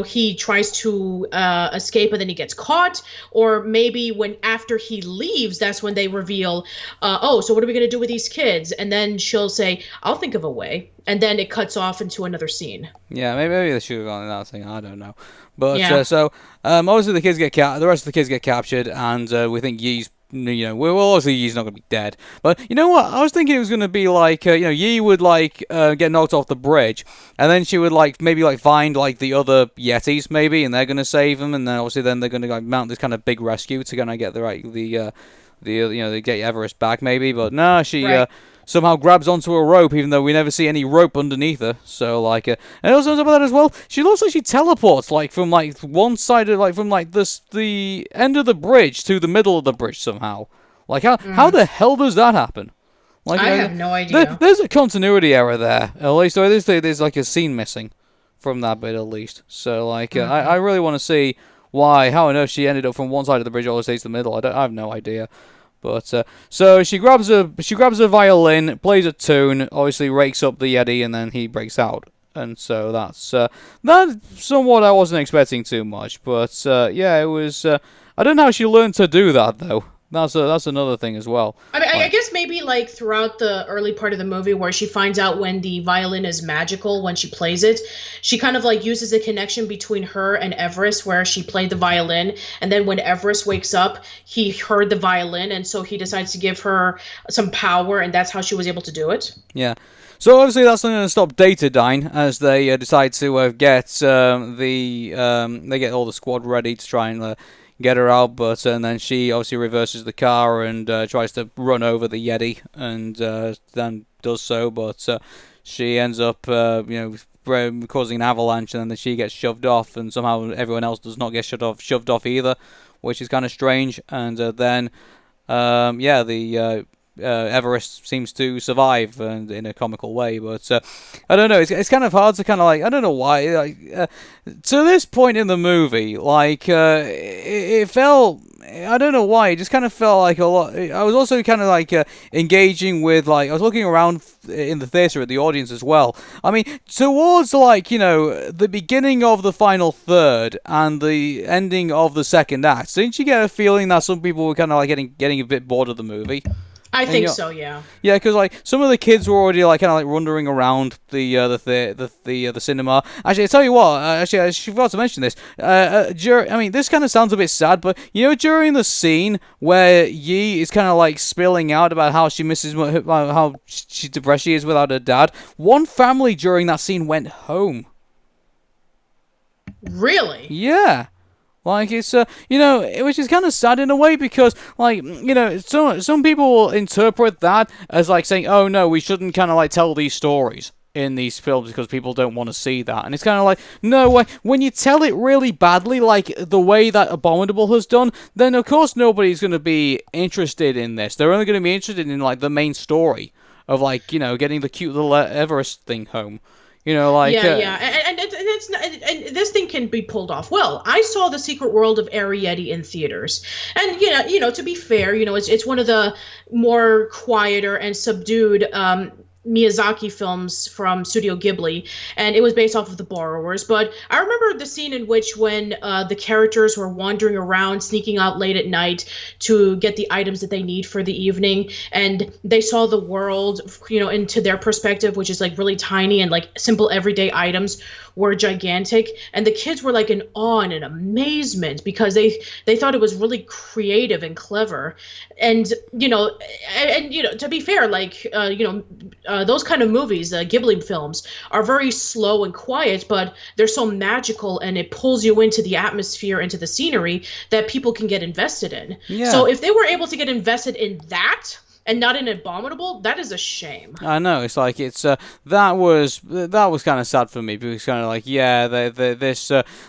he tries to escape and then he gets caught, or maybe when after he leaves, that's when they reveal, oh, so what are we gonna do with these kids? And then she'll say, I'll think of a way, and then it cuts off into another scene. Yeah, maybe they should have gone in that thing. I don't know, but Yeah. obviously the rest of the kids get captured, and we think Yi's. Well, obviously Yi's not going to be dead, but you know what? I was thinking it was going to be like, Yi would like get knocked off the bridge, and then she would like maybe like find like the other Yetis maybe, and they're going to save him, and then obviously then they're going to like mount this kind of big rescue to kind of get the get Everest back maybe, but no, she Right. somehow grabs onto a rope, even though we never see any rope underneath her. So like, and also on top of that as well, she looks like she teleports like from like one side of like from like the end of the bridge to the middle of the bridge somehow. Like how the hell does that happen? Like I have no idea. There's a continuity error there, at least. Or there's like a scene missing from that bit at least. So like, I really want to see how on earth she ended up from one side of the bridge all the way to the middle. I have no idea. But so she grabs a violin, plays a tune, obviously rakes up the Yeti, and then he breaks out. And so that's somewhat I wasn't expecting too much. But yeah, it was. I don't know how she learned to do that though. That's another thing as well. I mean, I guess maybe like throughout the early part of the movie where she finds out when the violin is magical when she plays it, she kind of like uses a connection between her and Everest where she played the violin, and then when Everest wakes up, he heard the violin, and so he decides to give her some power, and that's how she was able to do it. Yeah. So obviously that's not going to stop Datadyne as they decide to get they get all the squad ready to try and get her out, but and then she obviously reverses the car and tries to run over the Yeti, and then does so, but she ends up causing an avalanche, and then she gets shoved off, and somehow everyone else does not get shoved off either, which is kind of strange. And then the Everest seems to survive and in a comical way, but I don't know. It's kind of hard to kind of like, I don't know why. Like to this point in the movie, like it felt. I don't know why. It just kind of felt like a lot. I was also kind of like engaging with like I was looking around in the theater at the audience as well. I mean, towards like the beginning of the final third and the ending of the second act. Didn't you get a feeling that some people were kind of like getting a bit bored of the movie? I think so, yeah. Yeah, because like some of the kids were already like kind of like wandering around the cinema. Actually, I tell you what. Actually, I forgot to mention this. I mean, this kind of sounds a bit sad, but during the scene where Yi is kind of like spilling out about how she misses how depressed she is without her dad, one family during that scene went home. Really? Yeah. Like, it's, which is kind of sad in a way because, like, some people will interpret that as, like, saying, oh, no, we shouldn't kind of, like, tell these stories in these films because people don't want to see that. And it's kind of like, no, when you tell it really badly, like the way that Abominable has done, then, of course, nobody's going to be interested in this. They're only going to be interested in, like, the main story of, like, getting the cute little Everest thing home. Yeah, and this thing can be pulled off well. I saw The Secret World of Arrietty in theaters, and to be fair, it's one of the more quieter and subdued Miyazaki films from Studio Ghibli, and it was based off of The Borrowers. But I remember the scene in which when the characters were wandering around, sneaking out late at night to get the items that they need for the evening, and they saw the world, into their perspective, which is like really tiny, and like simple everyday items were gigantic, and the kids were like in awe and in amazement because they thought it was really creative and clever. And to be fair, like those kind of movies, Ghibli films, are very slow and quiet, but they're so magical, and it pulls you into the atmosphere, into the scenery, that people can get invested in. Yeah. So if they were able to get invested in that, and not in Abominable, that is a shame. I know, it's like that was kind of sad for me, because kind of like, yeah,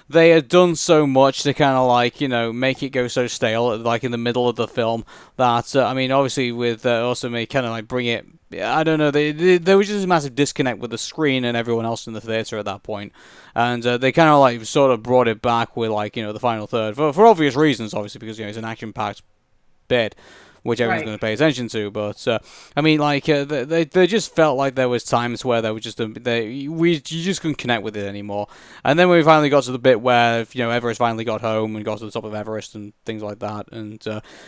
they had done so much to kind of like, make it go so stale like in the middle of the film that I mean, obviously with also me kind of like bring it. I don't know. There was just a massive disconnect with the screen and everyone else in the theater at that point, and they kind of like sort of brought it back with like the final third for obvious reasons, obviously, because it's an action-packed bit, which everyone's Right. going to pay attention to. But I mean, like they just felt like there was times where there was just you just couldn't connect with it anymore. And then when we finally got to the bit where Everest finally got home and got to the top of Everest and things like that, and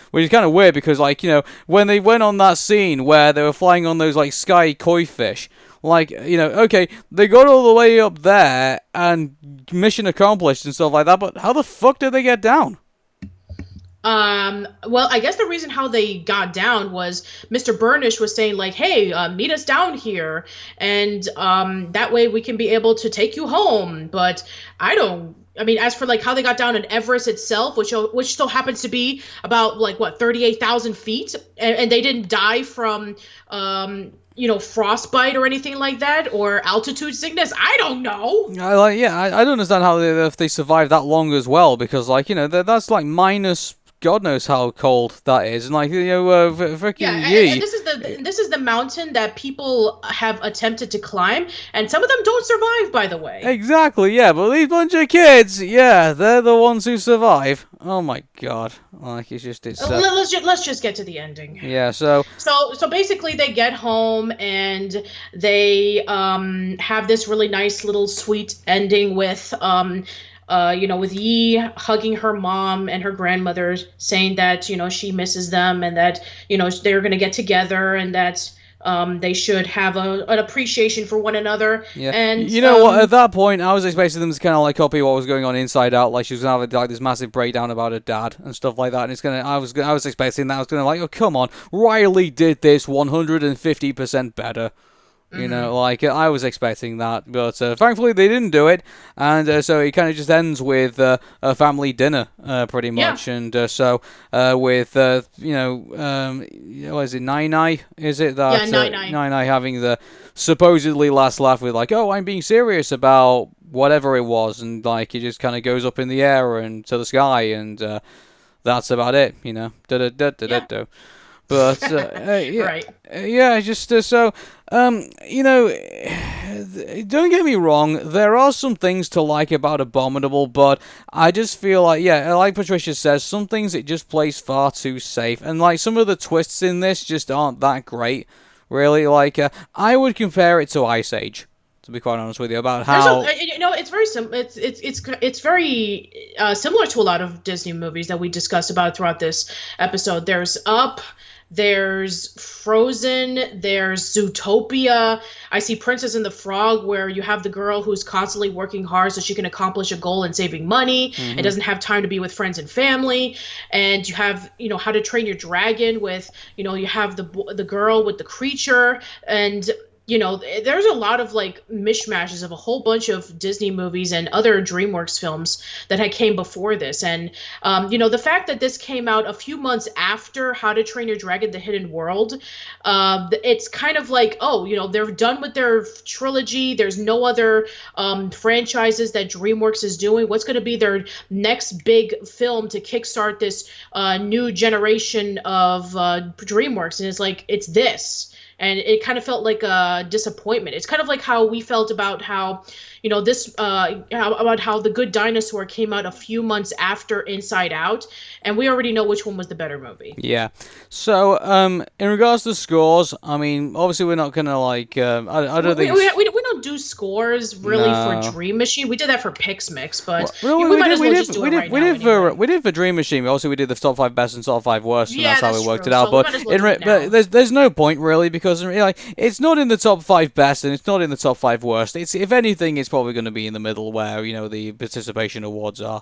which is kind of weird because like when they went on that scene where they were flying on those like sky koi fish. Like, okay, they got all the way up there and mission accomplished and stuff like that, but how the fuck did they get down? Well, I guess the reason how they got down was Mr. Burnish was saying like, "Hey, meet us down here, and that way we can be able to take you home." But I don't. I mean, as for like how they got down in Everest itself, which still happens to be about like what 38,000 feet, and they didn't die from frostbite or anything like that, or altitude sickness. I don't know. I don't understand how if they survived that long as well, because like that's like minus God knows how cold that is, and like freaking Yeah, and this is the mountain that people have attempted to climb, and some of them don't survive, by the way. Exactly, yeah, but these bunch of kids, yeah, they're the ones who survive. Oh my God, like it's. Let's just get to the ending. Yeah, so basically they get home and they have this really nice little sweet ending with with Yi hugging her mom and her grandmother, saying that she misses them, and that they're gonna get together, and that they should have an appreciation for one another. Yeah, and what? At that point, I was expecting them to kind of like copy what was going on Inside Out, like she was gonna have like this massive breakdown about her dad and stuff like that. And I was expecting that. I was gonna like, oh come on, Riley did this 150% better. Like I was expecting that, but thankfully they didn't do it, and so it kind of just ends with a family dinner, pretty much, and so with what is it, Nai? Is it that Nai having the supposedly last laugh with like, oh, I'm being serious about whatever it was, and like it just kind of goes up in the air and to the sky, and that's about it, Da-da-da-da-da-da. But yeah, right. Yeah, just so don't get me wrong, there are some things to like about Abominable, but I just feel like, yeah, like Patricia says, some things it just plays far too safe, and like some of the twists in this just aren't that great, really. Like I would compare it to Ice Age, to be quite honest with you, about how it's very it's very similar to a lot of Disney movies that we discussed about throughout this episode. There's Up, there's Frozen, there's Zootopia. I see Princess and the Frog, where you have the girl who's constantly working hard so she can accomplish a goal and saving money and doesn't have time to be with friends and family. And you have How to Train Your Dragon, with you have the girl with the creature, and there's a lot of like mishmashes of a whole bunch of Disney movies and other DreamWorks films that had came before this. And, the fact that this came out a few months after How to Train Your Dragon, The Hidden World, it's kind of like, they're done with their trilogy. There's no other franchises that DreamWorks is doing. What's going to be their next big film to kickstart this new generation of DreamWorks? And it's like, it's this. And it kind of felt like a disappointment. It's kind of like how we felt about how, about how The Good Dinosaur came out a few months after Inside Out, and we already know which one was the better movie. Yeah. So, in regards to scores, I mean, obviously we're not gonna like, I don't think we don't do scores really for DreamMachine. We did that for Pixmix, but we might as well just do it right now. We did for DreamMachine. Obviously, we did the top 5 best and top 5 worst, and that's how we worked true. it out. So but there's no point really, because like it's not in the top 5 best and it's not in the top 5 worst. It's, if anything, it's probably going to be in the middle where the participation awards are.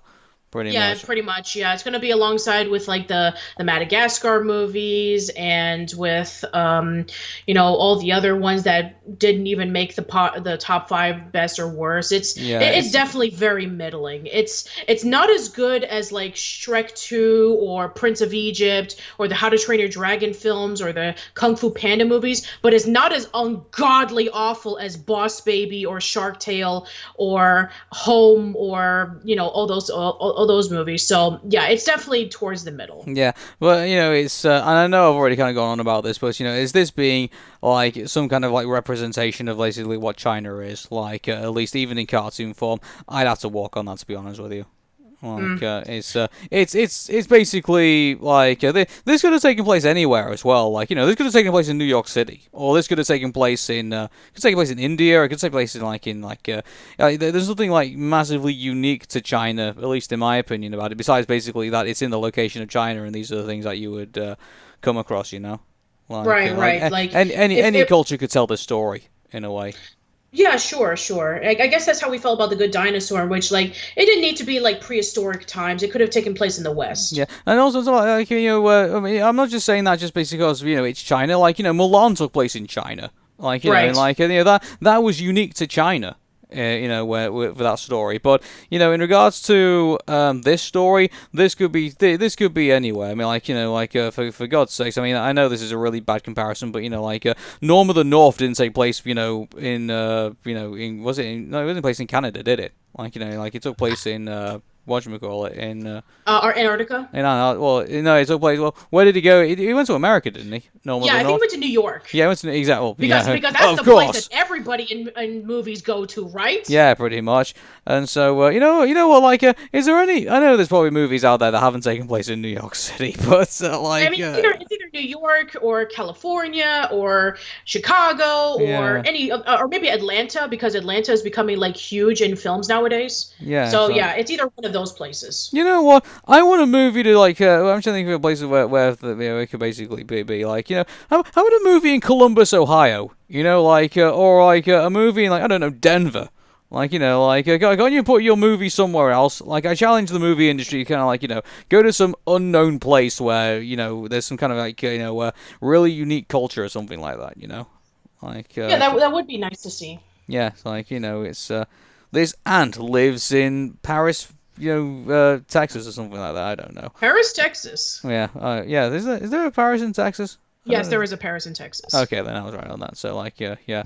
pretty Yeah, much. pretty much. Yeah, it's going to be alongside with like the Madagascar movies and with all the other ones that didn't even make the top 5 best or worst. Yeah, It's definitely very middling. It's not as good as like Shrek 2 or Prince of Egypt or the How to Train Your Dragon films or the Kung Fu Panda movies, but it's not as ungodly awful as Boss Baby or Shark Tale or Home or all those movies. So yeah, it's definitely towards the middle. yeah. Well, it's and I know I've already kind of gone on about this, but is this being like some kind of like representation of basically what China is like, at least even in cartoon form? I'd have to walk on that, to be honest with you. Like it's basically like this could have taken place anywhere as well. Like this could have taken place in New York City, or this could have taken place in India, or it could take place there's nothing like massively unique to China, at least in my opinion about it. Besides basically that it's in the location of China, and these are the things that you would come across. Right. Like any culture could tell this story in a way. yeah, sure. I guess that's how we felt about The Good Dinosaur, which like it didn't need to be like prehistoric times. It could have taken place in the West. Yeah, and also as well, like I mean, I'm not just saying that just because it's China. Like Mulan took place in China. Like Right. and like that was unique to China. Where for that story, but in regards to this story, this could be anywhere. I mean, for God's sakes, I mean, I know this is a really bad comparison, but Norm of the North didn't take place, was it? No, it wasn't place in Canada, did it? It took place in whatchamacallit in Antarctica. it took place. Well, where did he go? He went to America, didn't he? Norm of Yeah, the I think North. he went to New York. Yeah, he went to exactly. Because that's the place that everybody in movies go to, right? Yeah, pretty much. And so, what? Like, is there any? I know there's probably movies out there that haven't taken place in New York City, but like, I mean, it's either New York or California or Chicago or or maybe Atlanta, because Atlanta is becoming like huge in films nowadays. Yeah. So yeah, it's either one of those places. You know what? I want a movie to like. I'm trying to think of places where it could basically be like. How about a movie in Columbus, Ohio? Or like a movie in like I don't know Denver. Can't you put your movie somewhere else? Like, I challenge the movie industry to kind of like, go to some unknown place where, there's some kind of like, really unique culture or something like that, Yeah, that would be nice to see. Yeah, like, it's, this ant lives in Paris, Texas or something like that. I don't know. Paris, Texas. Yeah, yeah. Is there a Paris in Texas? Yes, there is a Paris in Texas. Okay, then I was right on that. So, like, yeah.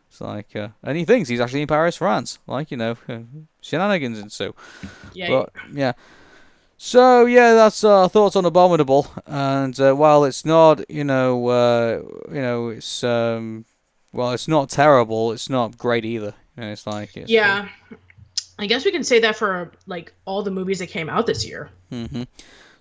It's like, and he thinks he's actually in Paris, France. Like, shenanigans ensue. Yeah. But, yeah. So, yeah, that's our thoughts on Abominable. And while it's not, it's, well, it's not terrible, it's not great either. It's like, yeah. I guess we can say that for, like, all the movies that came out this year. Mm-hmm.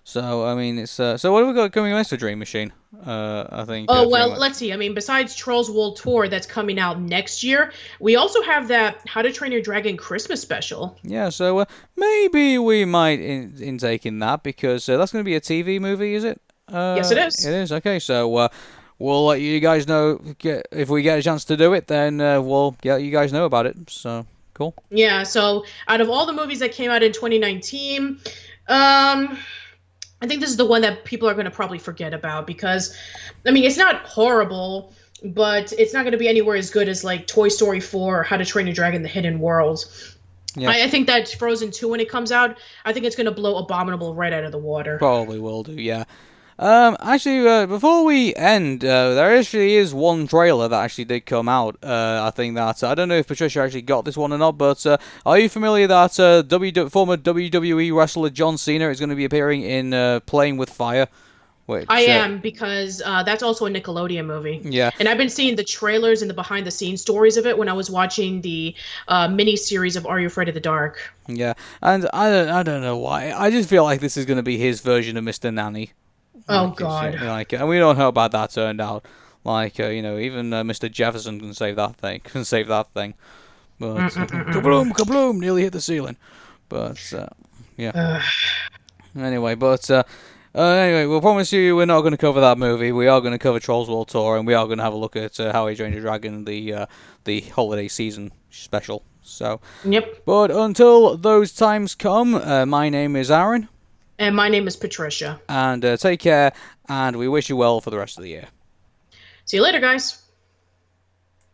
So, I mean, it's, so what have we got coming next to DreamMachine? I think. Oh, well, let's see. I mean, besides Trolls World Tour that's coming out next year, we also have that How to Train Your Dragon Christmas special. Yeah, so maybe we might intake in that, because that's going to be a TV movie, is it? Yes, it is. It is, okay, so we'll let you guys know, if we get a chance to do it, then we'll let you guys know about it, so cool. Yeah, so out of all the movies that came out in 2019, I think this is the one that people are going to probably forget about, because, I mean, it's not horrible, but it's not going to be anywhere as good as, like, Toy Story 4 or How to Train Your Dragon The Hidden World. Yeah. I think that Frozen 2, when it comes out, I think it's going to blow Abominable right out of the water. Probably will do, yeah. Actually, before we end, there actually is one trailer that actually did come out. I think that, I don't know if Patricia actually got this one or not, but are you familiar that former WWE wrestler John Cena is going to be appearing in Playing with Fire? Which, I am, because that's also a Nickelodeon movie. Yeah. And I've been seeing the trailers and the behind-the-scenes stories of it when I was watching the mini-series of Are You Afraid of the Dark? Yeah, and I don't know why. I just feel like this is going to be his version of Mr. Nanny. Oh, God. And we don't know how bad that turned out. Like, even Mr. Jefferson can save that thing. But, kabloom, kabloom, nearly hit the ceiling. But, yeah. Anyway, we'll promise you we're not going to cover that movie. We are going to cover Trolls World Tour, and we are going to have a look at How I Trained Your Dragon, the holiday season special. So, Yep. but until those times come, my name is Aaron. And my name is Patricia. And take care, and we wish you well for the rest of the year. See you later, guys.